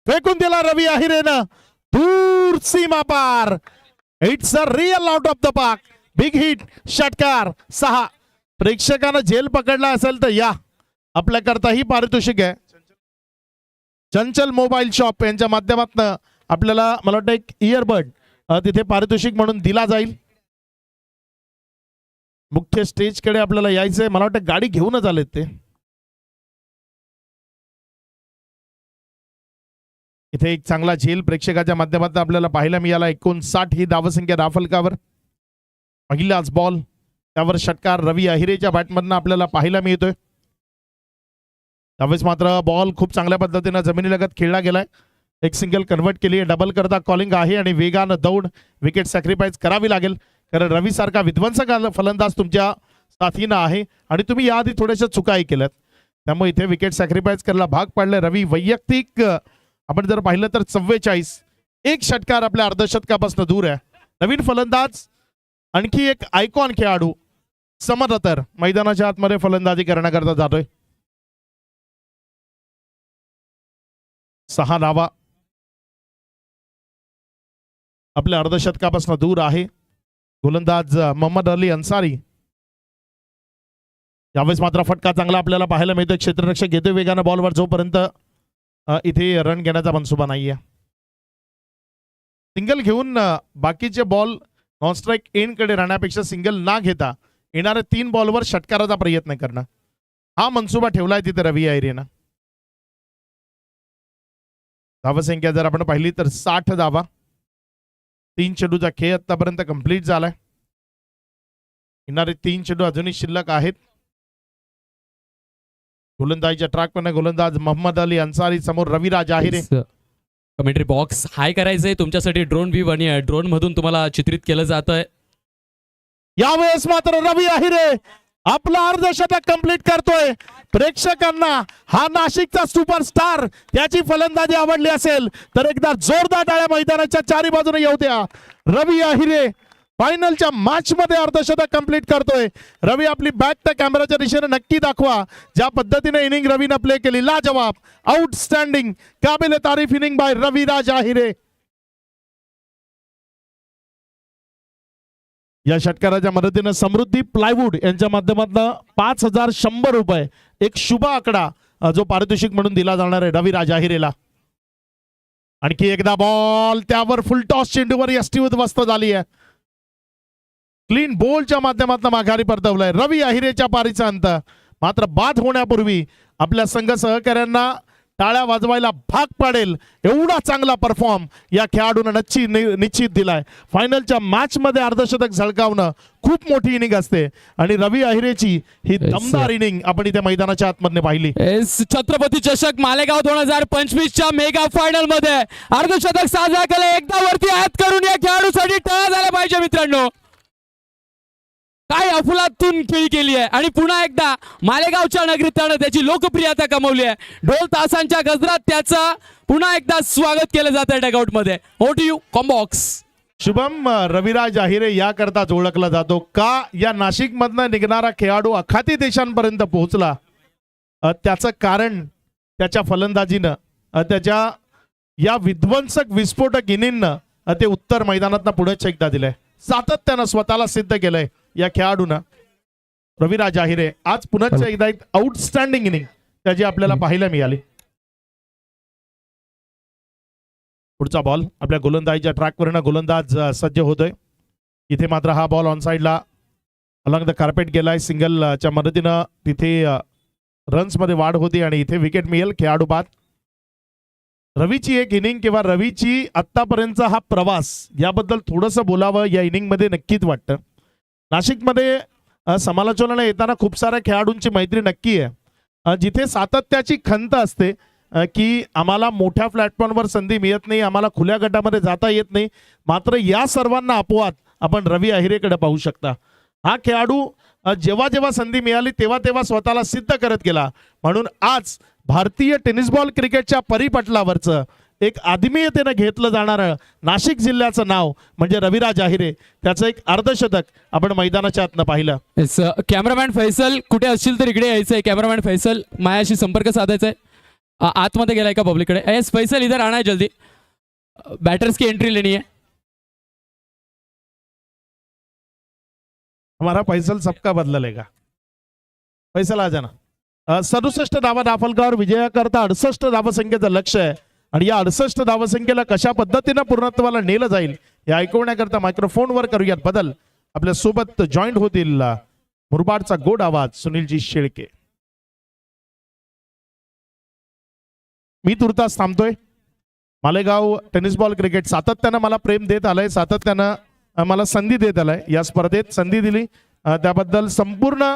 फेकून दिला रवी आहिरेनं दूर सीमा पार. It's a real out of the park. Big hit षटकार 6. प्रेक्षकांना झेल पकडला असेल तर या आपल्याकरताही पारितोषिक आहे. चंचल मोबाईल शॉप यांच्या माध्यमातून आपल्याला मला वाटतं एक इयरबड तिथे पारितोषिक म्हणून दिला जाईल. मुख्य स्टेजकडे आपल्याला यायचंय. मला वाटतं गाडी घेऊनच आलेत ते. इथे एक चांगला झेल प्रेक्षकाच्या माध्यमातून आपल्याला पाहायला मिळाला. 59 ही धावसंख्या धावफलकावर. पहिलाच बॉल त्यावर षटकार रवी आहिरेच्या बॅटमधनं आपल्याला पाहायला मिळतोय. त्यावेळेस मात्र बॉल खूप चांगल्या पद्धतीने जमिनीलगत खेळला गेलाय. एक सिंगल कन्वर्ट केली. डबल करता कॉलिंग आहे आणि वेगानं दौड विकेट सॅक्रिफाईस करावी लागेल कारण रवी सारखा विध्वंसक फलंदाज तुमच्या साथीनं आहे आणि तुम्ही याआधी थोड्याशा चुकाही केल्यात. त्यामुळे इथे विकेट सॅक्रिफाईस करायला भाग पडले. रवी वैयक्तिक आपण जर पाहिलं तर 44 एक षटकार आपल्या अर्धशतकापासून दूर आहे. नवीन फलंदाज आणखी एक आयकॉन खेळाडू समरतर मैदानाच्या आतमध्ये फलंदाजी करण्याकरता जातोय. 6 धावा आपल्या अर्धशतकापासून दूर आहे. गोलंदाज मोहम्मद अली अन्सारी. यावेळेस मात्र फटका चांगला आपल्याला पाहायला मिळतोय. क्षेत्ररक्षक घेतोय वेगानं बॉलवर जोपर्यंत इथे रन घेण्याचा मनसुबा नाहीये. सिंगल घेऊन बाकीचे बॉल नॉन स्ट्राईक एंड कडे राहण्यापेक्षा सिंगल ना घेता येणाऱ्या 3 बॉलवर षटकाराचा प्रयत्न करणं हा मनसुबा ठेवलाय तिथे रवी आहिरेनं. धावसंख्या जर आपण पाहिली तर 60 धावा. 3 चेंडूचा खेळ आतापर्यंत कंप्लीट झालाय. येणारे 3 चेंडू अजूनही शिल्लक आहेत. गोलंदाजीच्या ट्रॅकवर गोलंदाज मोहम्मद अली अन्सारी समोर रविराज आहिरे. कमेंट्री बॉक्स हाय करायचंय तुमच्यासाठी. ड्रोन व्ह्यू आणि ड्रोन मधून तुम्हाला चित्रित केलं जात आहे. यावेळेस मात्र रवी आहिरे आपला अर्धशतक कंप्लीट करतोय. प्रेक्षकांना हा नाशिकचा सुपरस्टार त्याची फलंदाजी आवडली असेल तर एकदा जोरदार टाळ्या मैदानाच्या चारी बाजूने येऊ द्या. रवी आहिरे फायनलच्या मॅच मध्ये अर्धशतक कंप्लीट करतोय. रवी आपली बॅट त्या कॅमेराच्या दिशेने नक्की दाखवा. ज्या पद्धतीने इनिंग रवीनं प्ले केली लाजवाब आउटस्टँडिंग काबिल तारीफ इनिंग बाय रविराज आहिरे. या षटकाराच्या मदतीने समृद्धी प्लायवूड यांच्या माध्यमातून 5100 रुपये एक शुभ आकडा जो पारितोषिक म्हणून दिला जाणार आहे रविराज आहिरेला. आणखी एकदा बॉल त्यावर फुल टॉस चेंडूवर यष्टी उद्ध्वस्त झाली आहे. क्लीन बॉलच्या माध्यमातून माघारी परतवलाय. रवी आहिरेच्या पारीचा अंत मात्र बाद होण्यापूर्वी आपल्या संघ सहकाऱ्यांना टाळ्या वाजवायला भाग पाडेल एवढा चांगला परफॉर्म या खेळाडूने निश्चित दिलाय. फायनलच्या मॅच मध्ये अर्धशतक झळकावणं खूप मोठी इनिंग असते आणि रवी आहिरेची ही दमदार इनिंग आपण इथे मैदानाच्या आतमध्ये पाहिली. छत्रपती चषक मालेगाव 2025च्या मेगा फायनल मध्ये अर्धशतक साजरा केलं. एकदा वरती हात करून या खेळाडूसाठी टाळ्या झाल्या पाहिजे मित्रांनो. काय अफलातून खेळी केली आहे आणि पुन्हा एकदा मालेगावच्या नगरीत त्यानं त्याची लोकप्रियता कमवली आहे. ढोल तासांच्या गजरात त्याचं पुन्हा एकदा स्वागत केलं जात आहे डगआउट मध्ये. Over to you comm box. Shubham Raviraj Ahire या करताच ओळखला जातो का या नाशिक मधनं निघणारा खेळाडू अखाती देशांपर्यंत पोहोचला त्याचं कारण त्याच्या फलंदाजीनं त्याच्या या विध्वंसक विस्फोटक इनिंगनं ते उत्तर मैदानात पुढेच एकदा दिलंय. सातत्यानं स्वतःला सिद्ध केलंय या खेळाडूनं. रविराज आहिरे आज पुन्हा एकदा एक आउटस्टँडिंग इनिंग त्याची आपल्याला पाहायला मिळाली. पुढचा बॉल आपल्या गोलंदाजीच्या ट्रॅकवरनं गोलंदाज सज्ज होतोय. इथे मात्र हा बॉल ऑन साइडला अलॉंग द कार्पेट गेलाय. सिंगलच्या मदतीनं तिथे रन्स मध्ये वाढ होती आणि इथे विकेट मिळेल खेळाडू बाद. रवीची एक इनिंग किंवा रवीची आतापर्यंतचा हा प्रवास याबद्दल थोडंसं बोलावं या इनिंग मध्ये नक्कीच वाटतं. नाशिकमध्ये समालोचनाला येताना खूप साऱ्या खेळाडूंची मैत्री नक्की आहे. जिथे सातत्याची खंत असते की आम्हाला मोठ्या प्लॅटफॉर्मवर संधी मिळत नाही, आम्हाला खुल्या गटामध्ये जाता येत नाही, मात्र या सर्वांना अपवाद आपण रवी अहिरेकडे पाहू शकता. हा खेळाडू जेव्हा जेव्हा संधी मिळाली तेव्हा तेव्हा स्वतःला सिद्ध करत गेला. म्हणून आज भारतीय टेनिस बॉल क्रिकेटच्या परिपटलावरचं एक आदमीयतेनं घेतलं जाणारं नाशिक जिल्ह्याचं नाव म्हणजे रविराज आहिरे. त्याचं एक अर्धशतक आपण मैदानाच्या आतनं पाहिलं. कॅमेरामॅन फैसल कुठे असशील तर इकडे यायचंय. कॅमेरामॅन फैसल मायाशी संपर्क साधायचा आहे. आतमध्ये गेलाय का पब्लिककडे? एस फैसल इधर आना है जल्दी, बैटर्स की एंट्री लेनी है. हमारा फैसल सबका बदलेगा. फैसल आ जाना. 67 धावा दाफलकावर विजयाकरता 68 धावसंख्येचं लक्ष्य आहे आणि या 68 धावसंख्येला कशा पद्धतीने पूर्णत्वाला नेलं जाईल हे ऐकवण्याकरता मायक्रोफोनवर करूयात बदल. आपल्या सोबत जॉईंट होतील मुरबाडचा गोड आवाज सुनीलजी शेळके. मी तुर्तास थांबतोय. मालेगाव टेनिस बॉल क्रिकेट सातत्यानं मला प्रेम देत आलंय, सातत्यानं मला संधी देत आलाय. या स्पर्धेत संधी दिली त्याबद्दल संपूर्ण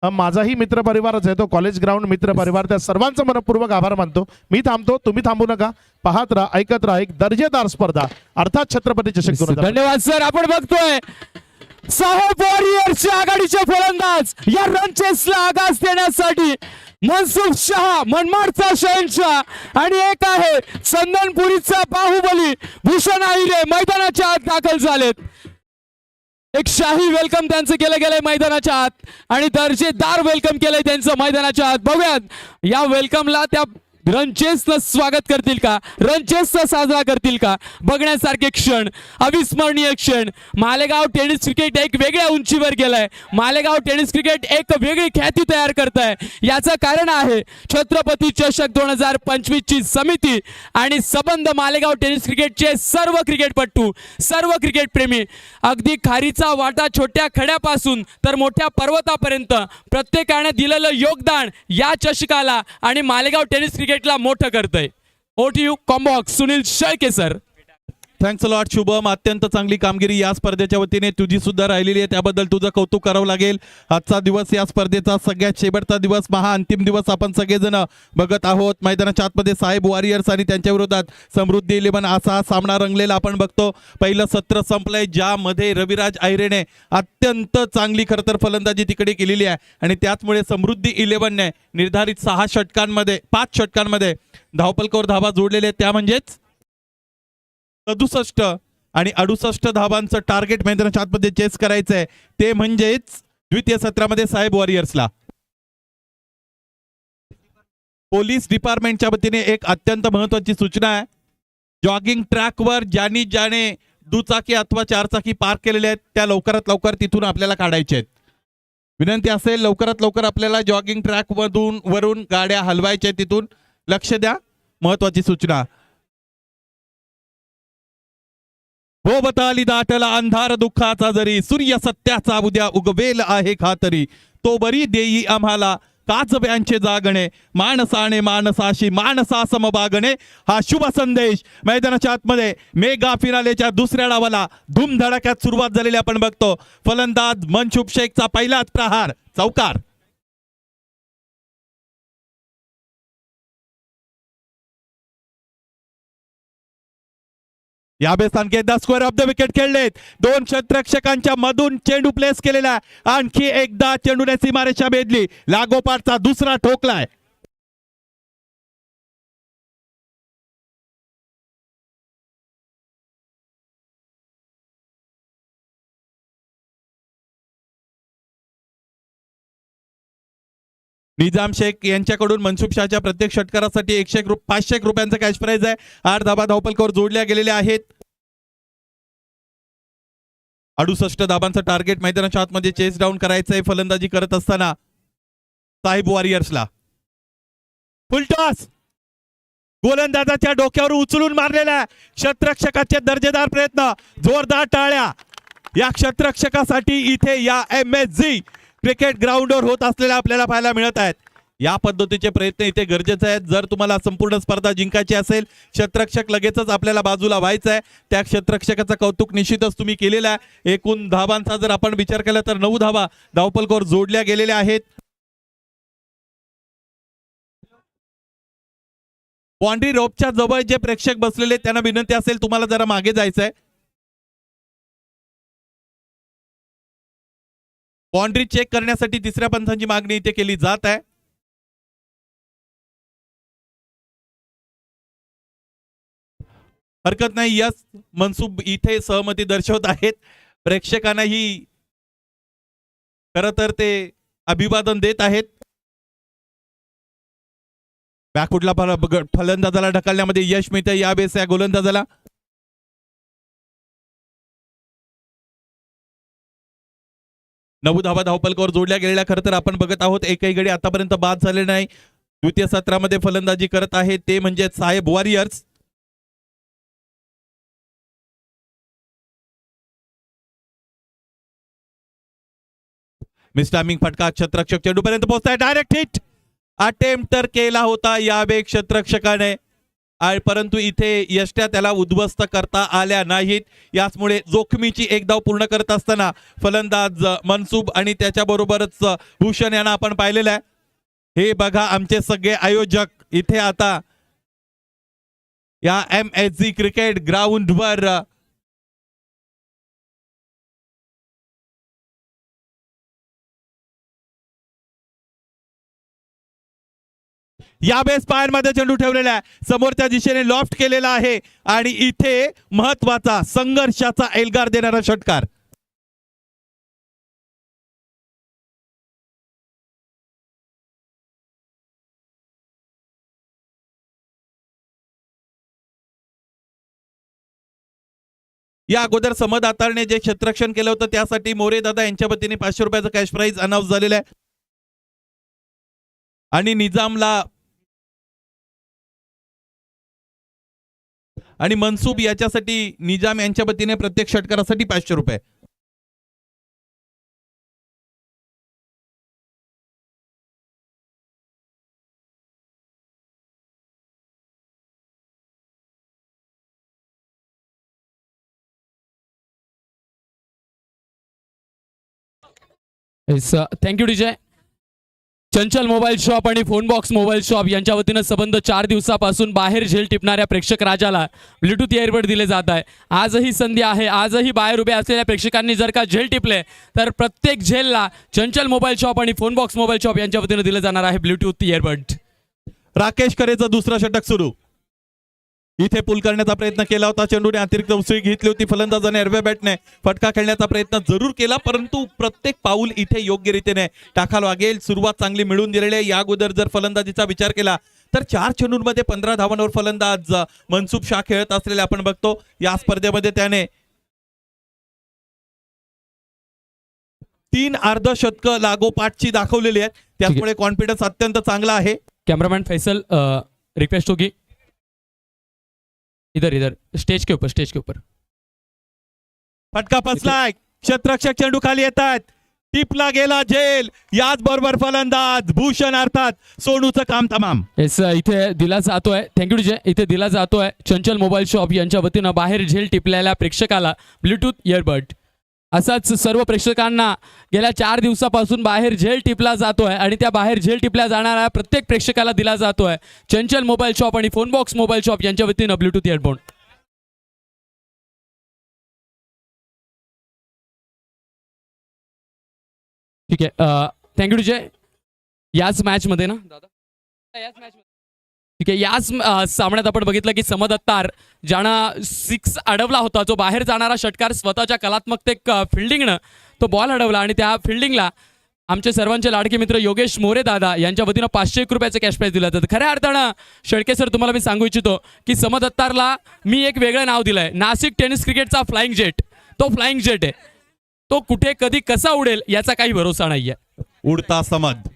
माझाही मित्र परिवारच आहे तो कॉलेज ग्राउंड मित्र परिवार, त्या सर्वांचा मनपूर्वक आभार मानतो. मी थांबतो, तुम्ही थांबू नका. पाहत राहा, ऐकत राहा. एक दर्जेदार स्पर्धा अर्थात छत्रपती चषक. धन्यवाद सर. आपण बघतोय साहेब वॉरियर्सच्या आघाडीचे फलंदाज या रन चेसला आगाज देण्यासाठी मनसुख शहा मनमाडचा शहनशाह आणि एक आहे चंदनपुरीचा बाहुबली भूषण आहिरे मैदानाच्या आत दाखल झालेत. एक शाही वेलकम त्यांचं केलं गेलंय मैदानाच्या आत आणि दर्जेदार वेलकम केलंय त्यांचं मैदानाच्या आत. बघूयात या वेलकमला त्या रनचेसनं स्वागत करतील का, रनचेसचा साजरा करतील का, बघण्यासारखे क्षण, अविस्मरणीय क्षण. मालेगाव टेनिस क्रिकेट एक वेगळ्या उंचीवर गेलाय. मालेगाव टेनिस क्रिकेट एक वेगळी ख्याती तयार करत आहे. याचं कारण आहे छत्रपती चषक 2025 ची समिती आणि संबंध मालेगाव टेनिस क्रिकेटचे सर्व क्रिकेटपटू, सर्व क्रिकेट प्रेमी, अगदी खारीचा वाटा छोट्या खड्यापासून तर मोठ्या पर्वतापर्यंत प्रत्येकाने दिलेलं योगदान या चषकाला आणि मालेगाव टेनिस क्रिकेटला मोठं करतंय. Over to you comm box Sunil Shelke sir. Thanks lot Shubham. अत्यंत चांगली कामगिरी या स्पर्धेच्या वतीने तुझी सुद्धा राहिलेली आहे, त्याबद्दल तुझं कौतुक करावं लागेल. आजचा दिवस या स्पर्धेचा सगळ्यात शेवटचा दिवस, महा अंतिम दिवस आपण सगळेजण बघत आहोत. मैदानाच्या आतमध्ये साहेब वॉरियर्स आणि त्यांच्या विरोधात समृद्धी 11 असा हा सामना रंगलेला आपण बघतो. पहिलं सत्र संपलंय ज्यामध्ये रविराज आहिरेने अत्यंत चांगली खरं तर फलंदाजी तिकडे केलेली आहे आणि त्याचमुळे समृद्धी 11ने निर्धारित 5 षटकांमध्ये धावपलकावर धावा जोडलेले आहेत. त्या म्हणजेच 67 आणि 68 धावांचं टार्गेट मैदानाच्या आतमध्ये चेस करायचंय. ते म्हणजेच द्वितीय सत्रामध्ये साहेब वॉरियर्सला. पोलीस डिपार्टमेंटच्या वतीने एक अत्यंत महत्वाची सूचना आहे. जॉगिंग ट्रॅकवर ज्याने दुचाकी अथवा चारचाकी पार्क केलेले आहेत त्या लवकरात लवकर तिथून आपल्याला काढायचे आहेत. विनंती असेल लवकरात लवकर आपल्याला जॉगिंग ट्रॅक वरून गाड्या हलवायच्या, तिथून लक्ष द्या. महत्वाची सूचना. भोवताली दाटला अंधार दुःखाचा जरी, सूर्य सत्याचा उद्या उगवेल आहे खातरी. तो बरी देई आम्हाला काजव्यांचे जागणे, माणसाने माणसाशी माणसा समबागणे. हा शुभ संदेश मैदानाच्या आतमध्ये मेगा फिनालेच्या दुसऱ्या डावाला धूमधडाक्यात सुरुवात झालेली आपण बघतो. फलंदाज मनशुब शेखचा पहिलाच प्रहार चौकार. यावेळेस आणखी एकदा स्क्वेअर ऑफ द विकेट खेळलेत. 2 क्षेत्ररक्षकांच्या मधून चेंडू प्लेस केलेला. आणखी एकदा चेंडूने सीमारेषा भेदली. लागोपाठचा दुसरा ठोकलाय. निजाम शेख यांच्याकडून मनसुब शाहच्या प्रत्येक षटकारासाठी 500 रुपयांचा कॅश प्राइज आहे. 8 धाबा धावपलकावर जोडल्या गेलेल्या आहेत. 68 धाबांचं टार्गेट मैदानाच्या आतमध्ये चेस डाऊन करायचंय फलंदाजी करत असताना साहेब वॉरियर्सला. फुलटॉस गोलंदाजाच्या डोक्यावर उचलून मारलेला क्षेत्ररक्षकाचे दर्जेदार प्रयत्न, जोरदार टाळ्या या क्षेत्ररक्षकासाठी इथे या MSG क्रिकेट ग्राउंडवर होत असलेल्या आपल्याला पाहायला मिळत आहेत. या पद्धतीचे प्रयत्न इथे गरजेचे आहेत. जर तुम्हाला संपूर्ण स्पर्धा जिंकायची असेल, क्षेत्ररक्षक लगेचच आपल्याला बाजूला व्हायचं आहे. त्या क्षेत्ररक्षकाचं कौतुक निश्चितच तुम्ही केलेलं आहे. एकूण धाबांचा जर आपण विचार केला तर 9 धाबा धावपलकावर जोडल्या गेलेल्या आहेत. बाउंड्री रोपच्या जवळ जे प्रेक्षक बसलेले त्यांना विनंती असेल तुम्हाला जरा मागे जायचंय. बाउंड्री चेक करण्यासाठी तिसऱ्या पंचांची मागणी इथे केली जात आहे. हरकत नाही. यस मनसूब इथे सहमती दर्शवत आहेत. प्रेक्षकांनाही खरं तर ते अभिवादन देत आहेत. बॅकफुटला फलंदाजाला ढकलण्यामध्ये यश मिळते यावेळेस या गोलंदाजाला. नऊ धावा धावपलकावर जोडल्या गेलेल्या. खरं तर आपण बघत आहोत एकही गडी आतापर्यंत बाद झाले नाही. द्वितीय सत्रामध्ये फलंदाजी करत आहे ते म्हणजे साहेब वॉरियर्स. मिस्टामिंग फटका क्षेत्ररक्षक चेंडूपर्यंत पोहोचताय. डायरेक्ट हिट अटेम्प्ट तर केला होता यावेळी क्षेत्ररक्षकाने, परंतु इथे यष्ट्या त्याला उद्ध्वस्त करता आल्या नाहीत. याचमुळे जोखमीची एक धाव पूर्ण करत असताना फलंदाज मनसूब आणि त्याच्याबरोबरच भूषण यांना आपण पाहिलेलं आहे. हे बघा आमचे सगळे आयोजक इथे आता या MSG क्रिकेट ग्राउंडवर यावेळेस पायांमध्ये चेंडू ठेवलेला आहे. समोरच्या दिशेने लॉफ्ट केलेला आहे आणि इथे महत्वाचा संघर्षाचा एल्गार देणारा षटकार. या अगोदर समद आतारने जे क्षेत्ररक्षण केलं होतं त्यासाठी मोरे दादा यांच्या वतीने 500 रुपयाचा कॅश प्राइज अनाउन्स झालेला आहे. आणि निजामला आणि मनसूब याच्यासाठी निजाम यांच्या वतीने प्रत्येक षटकारासाठी 500 रुपये. Thank you DJ. चंचल मोबाईल शॉप आणि फोन बॉक्स मोबाईल शॉप यांच्या वतीनं संबंध 4 दिवसापासून बाहेर झेल टिपणाऱ्या प्रेक्षक राजाला ब्लूटूथ इयरबड दिले जात आहे. आजही संधी आहे. आजही बाहेर उभे असलेल्या प्रेक्षकांनी जर का झेल टिपले तर प्रत्येक झेलला चंचल मोबाईल शॉप आणि फोन बॉक्स मोबाईल शॉप यांच्या वतीनं दिलं जाणार आहे ब्लूटूथ इयरबड. राकेश करेचं दुसरं षटक सुरू. इथे पुल करण्याचा प्रयत्न केला होता. चेंडूने अतिरिक्त उसळी घेतली होती. फलंदाजाने एरव्या बॅटने फटका खेळण्याचा प्रयत्न जरूर केला, परंतु प्रत्येक पाऊल इथे योग्य रीतीने टाकावं लागेल. सुरुवात चांगली मिळून दिलेली आहे. या अगोदर जर फलंदाजीचा विचार केला तर 4 चेंडूंमध्ये 15 धावांवर फलंदाज मनसूब शाह खेळत असलेले आपण बघतो. या स्पर्धेमध्ये त्याने 3 अर्धशतकं लागोपाठची दाखवलेली आहेत. त्यामुळे कॉन्फिडन्स अत्यंत चांगला आहे. कैमरामैन फैसल रिक्वेस्ट होगी इधर इधर स्टेज के ऊपर. फटका फसलाय. क्षेत्ररक्षक चेंडू खाली येतात. टिपला गेला झेल. याच बरोबर फलंदाज भूषण अर्थात सोनूचं काम तमाम. इथे दिला जातोय. Thank you DJ. इथे दिला जातोय चंचल मोबाईल शॉप यांच्या वतीनं बाहेर झेल टिपलेल्या प्रेक्षकाला ब्लूटूथ इयरबड. असाच सर्व प्रेक्षकांना गेल्या 4 दिवसापासून बाहेर झेल टिपला जातोय आणि त्या बाहेर झेल टिपल्या जाणाऱ्या प्रत्येक प्रेक्षकाला दिला जातोय चंचल मोबाईल शॉप आणि फोन बॉक्स मोबाईल शॉप यांच्या वतीनं ब्लूटूथ इयरबड. ठीक आहे. Thank you DJ. याच मॅच मध्ये ना दादा याच मॅच ठीक आहे. याच सामन्यात आपण बघितलं की समद अत्तार ज्यानं 6 अडवला होता, जो बाहेर जाणारा षटकार स्वतःच्या कलात्मक फिल्डिंगनं तो बॉल अडवला आणि त्या फिल्डिंगला आमचे सर्वांचे लाडके मित्र योगेश मोरे दादा यांच्या वतीनं 501 रुपयाचं कॅश प्राईज दिलं जातं. खऱ्या अर्थानं शेळके सर तुम्हाला मी सांगू इच्छितो की समदत्तारला मी एक वेगळं नाव दिलंय, नाशिक टेनिस क्रिकेटचा फ्लाइंग जेट. तो फ्लाइंग जेट आहे, तो कुठे कधी कसा उडेल याचा काही भरोसा नाहीये. उडता समद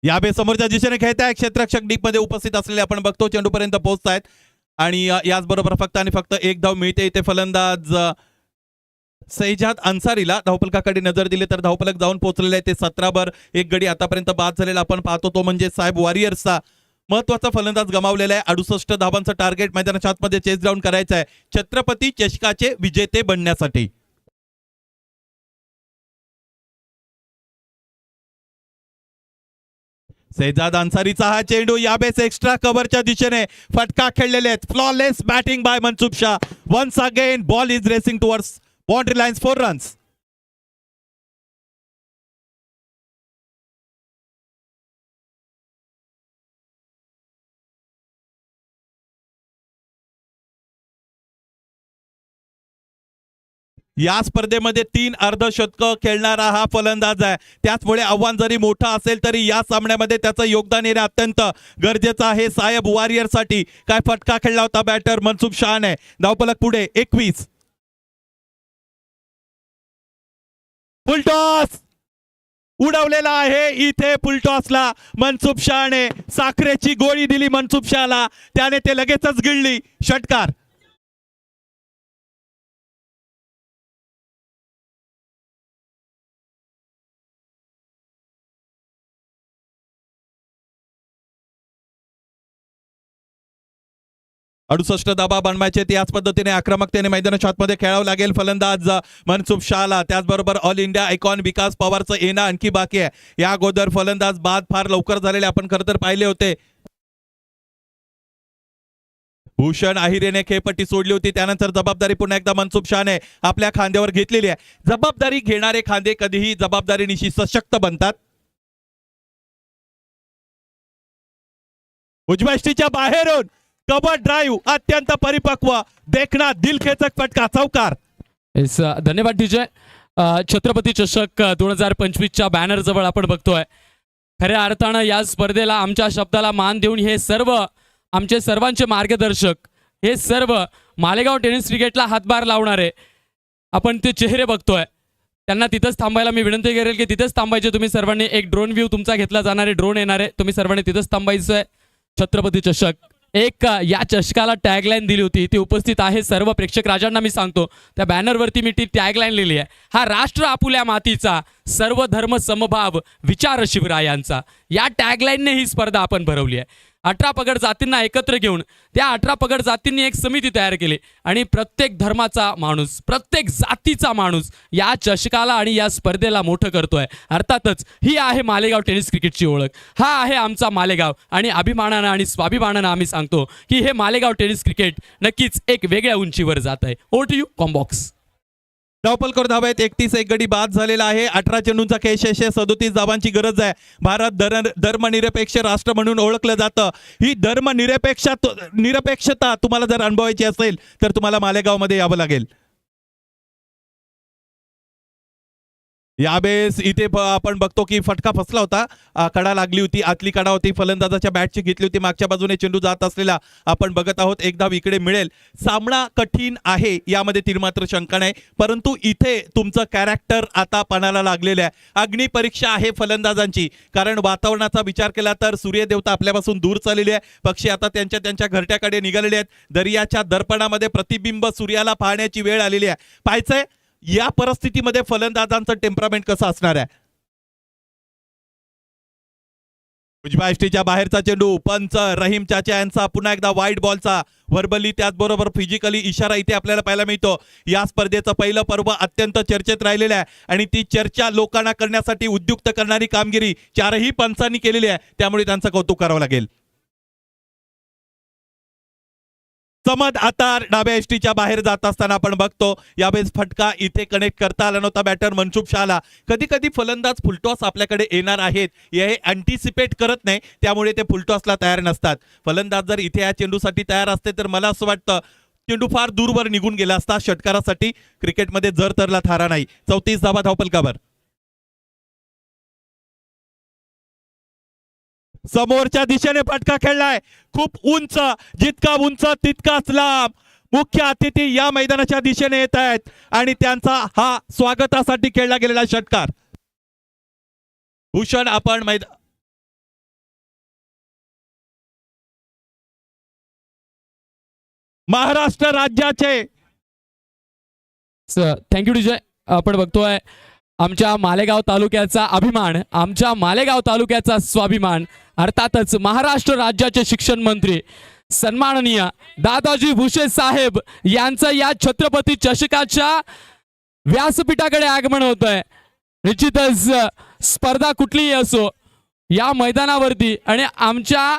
याबे समोरच्या दिशेने खेळत आहे. क्षेत्ररक्षक डीप मध्ये उपस्थित असलेले आपण बघतो चेंडूपर्यंत पोहोचतायत आणि याचबरोबर फक्त आणि फक्त एक धाव मिळते. इथे फलंदाज सैजाद अन्सारीला धावफलकाकडे नजर दिली तर धावफलक जाऊन पोहोचलेले आहे ते 17 एक गडी आतापर्यंत बाद झालेला आपण पाहतो तो म्हणजे साहेब वॉरियर्सचा. महत्वाचा फलंदाज गमावलेला आहे. 68 धावांचं टार्गेट मैदानाच्या आतमध्ये चेस डाऊन करायचं आहे छत्रपती चषकाचे विजेते बनण्यासाठी. सैजाद अन्सारीचा हा चेंडू याबेस एक्स्ट्रा कव्हरच्या दिशेने फटका खेळलेले आहेत. Flawless batting by Mansoob Shah. Once again ball is racing towards boundary lines 4 runs. या स्पर्धेमध्ये 3 अर्धशतक खेळणारा हा फलंदाज आहे. त्याचमुळे आव्हान जरी मोठं असेल तरी या सामन्यामध्ये त्याचं योगदान येणे अत्यंत गरजेचं आहे. साहेब वॉरियरसाठी काय फटका खेळला होता बॅटर मनसुब शाहने. धावफलक पुढे 21. फुलटॉस उडवलेला आहे. इथे फुलटॉसला मनसुब शाहने साखरेची गोळी दिली मनसुब शाहला, त्याने ते लगेचच गिळली. षटकार. अडुसष्ट धावा बनवायचे याच पद्धतीने आक्रमकतेने मैदानाच्या आतमध्ये खेळावं लागेल फलंदाज मनसुब शाहला. त्याचबरोबर ऑल इंडिया आयकॉन विकास पवारचं येणं आणखी बाकी आहे. या अगोदर फलंदाज बाद फार लवकर झालेले आपण खरं तर पाहिले होते. भूषण आहिरेने खेळपट्टी सोडली होती, त्यानंतर जबाबदारी पुन्हा एकदा मनसुब शाहने आपल्या खांद्यावर घेतलेली आहे. जबाबदारी घेणारे खांदे कधीही जबाबदारीनिशी सशक्त बनतात. उजव्या यष्टीच्या बाहेरून कबर ड्राईव्ह अत्यंत परिपक्व देखना दिलखेचक फटका. चौकार. धन्यवाद डीजे. छत्रपती चषक 2025च्या बॅनर जवळ आपण बघतोय. खऱ्या अर्थानं या स्पर्धेला आमच्या शब्दाला मान देऊन हे सर्व आमचे सर्वांचे मार्गदर्शक, हे सर्व मालेगाव टेनिस क्रिकेटला हातभार लावणारे आपण ते चेहरे बघतोय. त्यांना तिथंच थांबायला मी विनंती करेल की तिथेच थांबायचे तुम्ही सर्वांनी. एक ड्रोन व्ह्यू तुमचा घेतला जाणारे ड्रोन येणारे, तुम्ही सर्वांनी तिथंच थांबायचं आहे. छत्रपती चषक एक या चषकाला टॅगलाईन दिली होती, ती उपस्थित आहे. सर्व प्रेक्षक राजांना मी सांगतो त्या बॅनरवरती मी ती टॅगलाईन लिहिली आहे. हा राष्ट्र आपुल्या मातीचा, सर्व धर्म समभाव विचार शिवरायांचा. या टॅगलाईनने ही स्पर्धा आपण भरवली आहे. 18 पगड जातींना एकत्र घेऊन त्या 18 पगड जातींनी एक समिती तयार केली आणि प्रत्येक धर्माचा माणूस, प्रत्येक जातीचा माणूस या चषकाला आणि या स्पर्धेला मोठं करतोय. अर्थातच ही आहे मालेगाव टेनिस क्रिकेटची ओळख. हा आहे आमचा मालेगाव आणि अभिमानानं आणि स्वाभिमानानं आम्ही सांगतो की हे मालेगाव टेनिस क्रिकेट नक्कीच एक वेगळ्या उंचीवर जात आहे. Over to you comm box. धावपलकर धावा आहेत. 31 एक गडी बाद झालेला आहे. 18 चेंडूंचा खेळ शेष आहे. 37 धावांची गरज आहे. भारत धर्मनिरपेक्ष राष्ट्र म्हणून ओळखलं जातं. ही निरपेक्षता तुम्हाला जर अनुभवायची असेल तर तुम्हाला मालेगावमध्ये यावं लागेल. यावेळेस इथे आपण बघतो की फटका फसला होता. कडा लागली होती, आतली कडा होती, फलंदाजाच्या बॅटची घेतली होती. मागच्या बाजूने चेंडू जात असलेला आपण बघत आहोत. एक धाव इकडे मिळेल. सामना कठीण आहे यामध्ये तीन मात्र शंका नाही, परंतु इथे तुमचं कॅरेक्टर आता पणाला लागलेलं आहे. अग्नी परीक्षा आहे फलंदाजांची, कारण वातावरणाचा विचार केला तर सूर्यदेवता आपल्यापासून दूर चाललेली आहे. पक्षी आता त्यांच्या घरट्याकडे निघालेले आहेत. दर्याच्या दर्पणामध्ये प्रतिबिंब सूर्याला पाहण्याची वेळ आलेली आहे. पाहायचंय या परिस्थितीमध्ये फलंदाजांचं टेम्परामेंट कसं असणार आहे. उजव्या यष्टीच्या बाहेरचा चेंडू, पंच रहीम चाचा यांचा पुन्हा एकदा वाईड बॉलचा व्हर्बली त्याचबरोबर फिजिकली इशारा इथे आपल्याला पाहायला मिळतो. या स्पर्धेचं पहिलं पर्व अत्यंत चर्चेत राहिलेलं आहे आणि ती चर्चा लोकांना करण्यासाठी उद्युक्त करणारी कामगिरी चारही पंचांनी केलेली आहे, त्यामुळे त्यांचं कौतुक करावं लागेल. समद आता डाव्या यष्टीच्या बाहेर जात असताना आपण बघतो यावेळेस फटका इथे कनेक्ट करता आला नव्हता बॅटर मनसुब शाहला. कधी कधी फलंदाज फुलटॉस आपल्याकडे येणार आहेत हे अँटिसिपेट करत नाही, त्यामुळे ते फुलटॉसला तयार नसतात. फलंदाज जर इथे या चेंडूसाठी तयार असते तर मला असं वाटतं चेंडू फार दूरवर निघून गेला असता. षटकारासाठी क्रिकेटमध्ये जर तरला थारा नाही. 34 धावा धावपलकावर. समोरच्या दिशेने फटका खेळलाय, खूप उंच, जितका उंच तितकाच लांब. मुख्य अतिथी या मैदानाच्या दिशेने येत आहेत आणि त्यांचा हा स्वागतासाठी खेळला गेलेला षटकार. भूषण, आपण महाराष्ट्र राज्याचे थँक्यू विजय. आपण बघतोय आमच्या मालेगाव तालुक्याचा अभिमान, आमच्या मालेगाव तालुक्याचा स्वाभिमान, अर्थातच महाराष्ट्र राज्याचे शिक्षण मंत्री सन्माननीय दादाजी भुसे साहेब यांचं या छत्रपती चषकाच्या व्यासपीठाकडे आगमन होत आहे. निश्चितच स्पर्धा कुठलीही असो या मैदानावरती आणि आमच्या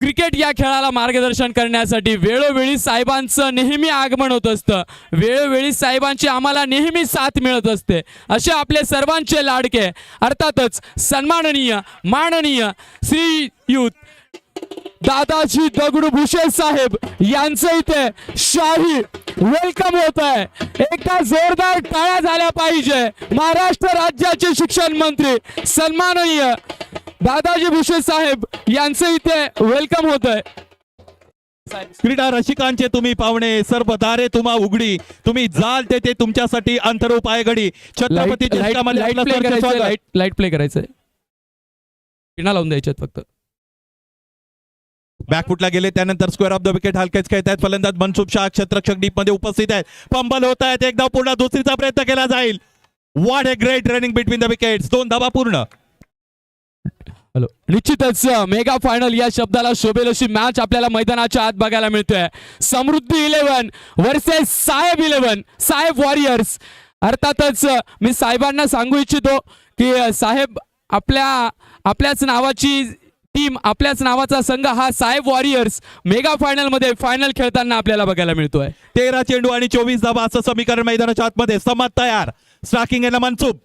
क्रिकेट या खेळाला मार्गदर्शन करण्यासाठी वेळोवेळी साहेबांचं नेहमी आगमन होत असतं, वेळोवेळी साहेबांची आम्हाला नेहमी साथ मिळत असते. असे आपले सर्वांचे लाडके अर्थातच सन्माननीय माननीय श्रीयुत दादाजी दगडू भुसे साहेब यांचं इथे शाही वेलकम होत आहे. एकदा जोरदार टाळ्या झाल्या पाहिजे. महाराष्ट्र राज्याचे शिक्षण मंत्री सन्माननीय दादाजी भुसे साहेब यांचं इथे वेलकम होत आहे. क्रीडा रसिकांचे तुम्ही पाहुणे, सर्व दारे तुम्हा उघडी, तुम्ही जाल ते तुमच्यासाठी अंतरूप आहे घडी. छत्रपती चषकामध्ये आपलं सहर्ष स्वागत. लाईट प्ले करायचंय, पिना लावून द्यायच्यात फक्त. बॅकफुटला गेले, त्यानंतर स्क्वेअर ऑफ द विकेट हलकेच खेळत आहेत. फलंदाज मनसुब शाह क्षेत्ररक्षक डीप मध्ये उपस्थित आहेत. फंबल होत आहेत, एकदा पूर्ण दुसरीचा प्रयत्न केला जाईल. What a great running between the wickets. 2 धावा पूर्ण. हॅलो, निश्चितच मेगा फायनल या शब्दाला शोभेल अशी मॅच आपल्याला मैदानाच्या आत बघायला मिळतोय. समृद्धी 11 वर्सेस साहेब 11, साहेब वॉरियर्स. अर्थातच मी साहेबांना सांगू इच्छितो की साहेब आपल्याच नावाची टीम, आपल्याच नावाचा संघ हा साहेब वॉरियर्स मेगा फायनल मध्ये फायनल खेळताना आपल्याला बघायला मिळतोय. 13 चेंडू आणि 24 धावा असं समीकरण मैदानाच्या आतमध्ये. समत तयार, स्ट्रायकिंग आहे मनसुब.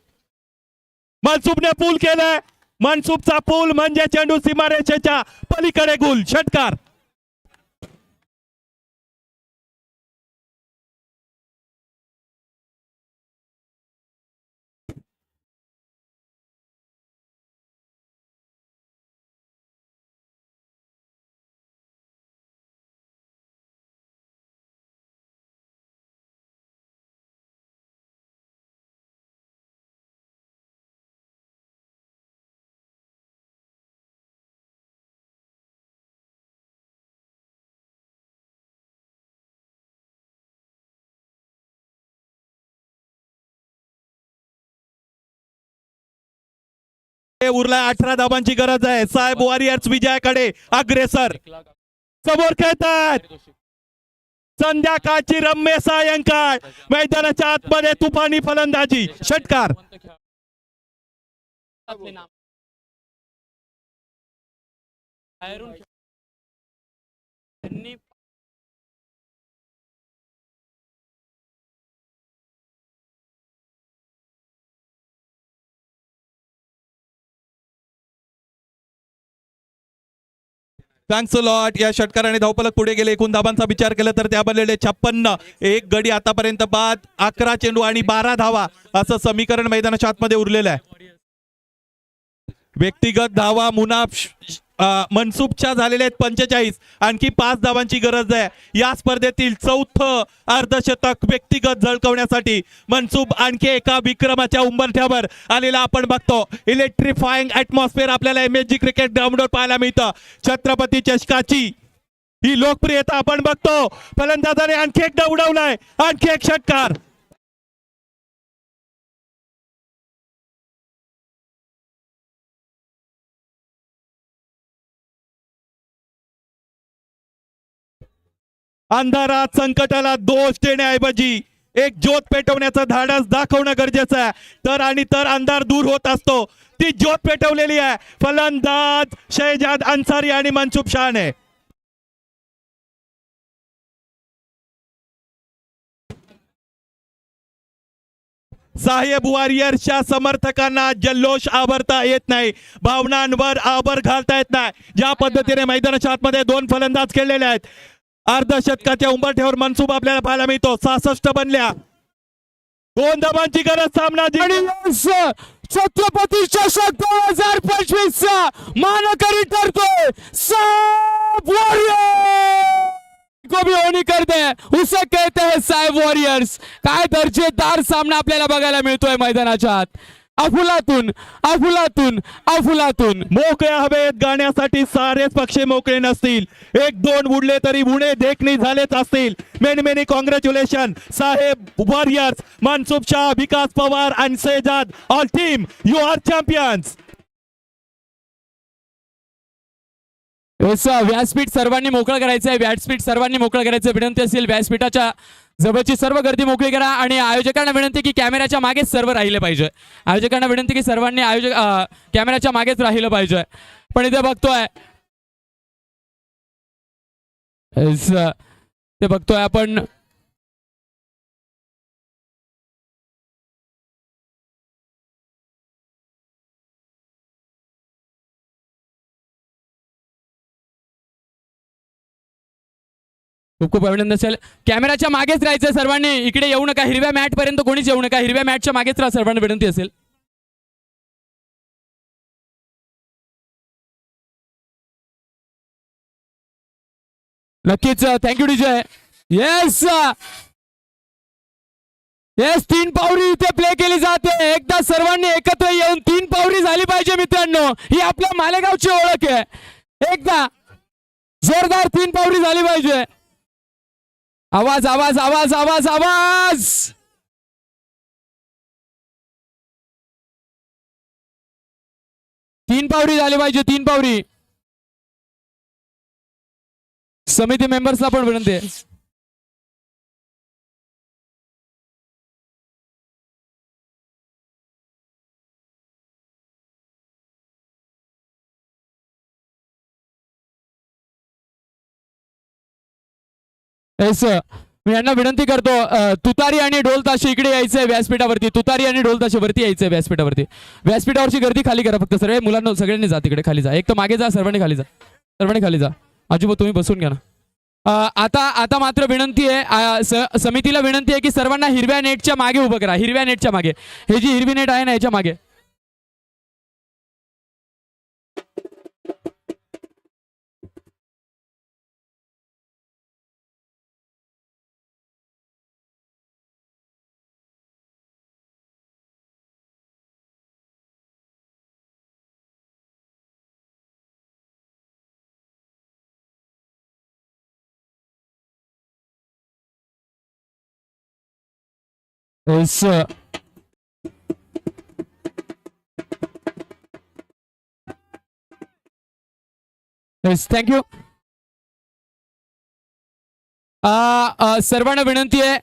मनसुबने पूल केलंय. मनसुबचा पूल म्हणजे चेंडू सीमारेषेच्या पलीकडे गुल. षटकार. उरला 18 धावांची गरज आहे. साहेब वॉरियर्स विजयाकडे अग्रेसर. समोर खेळतात. संध्याकाळची रम्य सायंकाळ. मैदानाच्या आतमध्ये तुफानी फलंदाजी. षटकार. Thanks a lot. या षटकाराने धावफलक पुढे गेले. एकूण धावांचा विचार केला तर त्या बनलेले 56. एक गडी आतापर्यंत बाद. 11 चेंडू आणि 12 धावा असं समीकरण मैदानाच्या आतमध्ये उरलेलं आहे. व्यक्तिगत धावा मुनाफ मनसुबच्या झालेल्या आहेत 45. आणखी 5 धावांची गरज आहे. या स्पर्धेतील 4थं अर्धशतक व्यक्तिगत झळकवण्यासाठी मनसुब आणखी एका विक्रमाच्या उंबरठ्यावर आलेला आपण बघतो. इलेक्ट्रिफाईंग ऍटमॉस्फिअर आपल्याला MSG क्रिकेट ग्राउंडवर पाहायला मिळतं. छत्रपती चषकाची ही लोकप्रियता आपण बघतो. फलंदाजाने आणखी एकदा उडवलाय. आणखी एक षटकार. अंधारात संकटाला दोष देण्याऐवजी एक ज्योत पेटवण्याचं धाडस दाखवणं गरजेचं आहे. तर अंधार दूर होत असतो. ती ज्योत पेटवलेली आहे. फलंदाज शहजाद अन्सारी आणि मनसुब शाहने. साहेब वॉरियर्सच्या समर्थकांना जल्लोष आवरता येत नाही, भावनांवर आवर घालता येत नाही. ज्या पद्धतीने मैदानाच्या आतमध्ये 2 फलंदाज खेळलेले आहेत. अर्धशतकाच्या उंबरठ्यावर मनसुब आपल्याला पाहायला मिळतो. 66 बनल्या. 2 धावांची गरज. सामना छत्रपती चषक 2025 चा मानकरी ठरतोय साहेब वॉरियर को भी होनी करते हैं उसे कहते हैं साहेब वॉरियर्स. काय दर्जेदार सामना आपल्याला बघायला मिळतोय मैदानाच्या आत. अफुलातून अफुलातून अफुलातून मोकळ्या हवेत गाण्यासाठी सारेच पक्षी मोकळे नसतील. एक दोन उडले तरी उणे देखणी झालेच असतील. मेनी मेनी कॉंग्रॅच्युलेशन साहेब warriors, Mansoob Shah, Vikas Pawar and Sejad, all team you are champions. व्यासपीठ सर्वांनी मोकळं करायचं आहे. व्यासपीठ सर्वांनी मोकळं करायचं विनंती असेल. व्यासपीठाच्या जवळची सर्व गर्दी मोकळी करा आणि आयोजकांना विनंती की कॅमेऱ्याच्या मागेच सर्व राहिले पाहिजे. आयोजकांना विनंती की सर्वांनी कॅमेऱ्याच्या मागेच राहिलं पाहिजे. पण इथे बघतोय ते बघतोय आपण खूप खूप अभिनंदन असेल. कॅमेराच्या मागेच राहायचं सर्वांनी. इकडे येऊ नका. हिरव्या मॅट पर्यंत कोणीच येऊ नका. हिरव्या मॅटच्या मागेच राहा सर्वांना विनंती असेल. नक्कीच. Thank you DJ. Yes yes 3 Pavri इथे प्ले केली जाते. एकदा सर्वांनी एकत्र येऊन 3 पावरी झाली पाहिजे मित्रांनो. ही आपल्या मालेगावची ओळख आहे. एकदा जोरदार 3 पावरी झाली पाहिजे. आवाज आवाज आवाज आवाज आवाज. 3 पावरी झाली पाहिजे. 3 पावरी. समिती मेंबर्सला पण विनंती आहे. येस मी यांना विनंती करतो तुतारी आणि ढोल ताशे इकडे यायचंय व्यासपीठावरती. तुतारी आणि ढोल ताशे वरती यायचंय व्यासपीठावरती. व्यासपीठावरची गर्दी खाली करा फक्त. सर्व मुलांना सगळ्यांनी जा तिकडे खाली जा. एक तर मागे जा. सर्वांनी खाली जा. सर्वांनी खाली जा. आजोबा तुम्ही बसून घ्या ना. आता मात्र विनंती आहे समितीला विनंती आहे की सर्वांना हिरव्या नेटच्या मागे उभं करा. हिरव्या नेटच्या मागे. हे जी हिरवी नेट आहे ना याच्या मागे. Yes yes thank you. सर्वांना विनंती आहे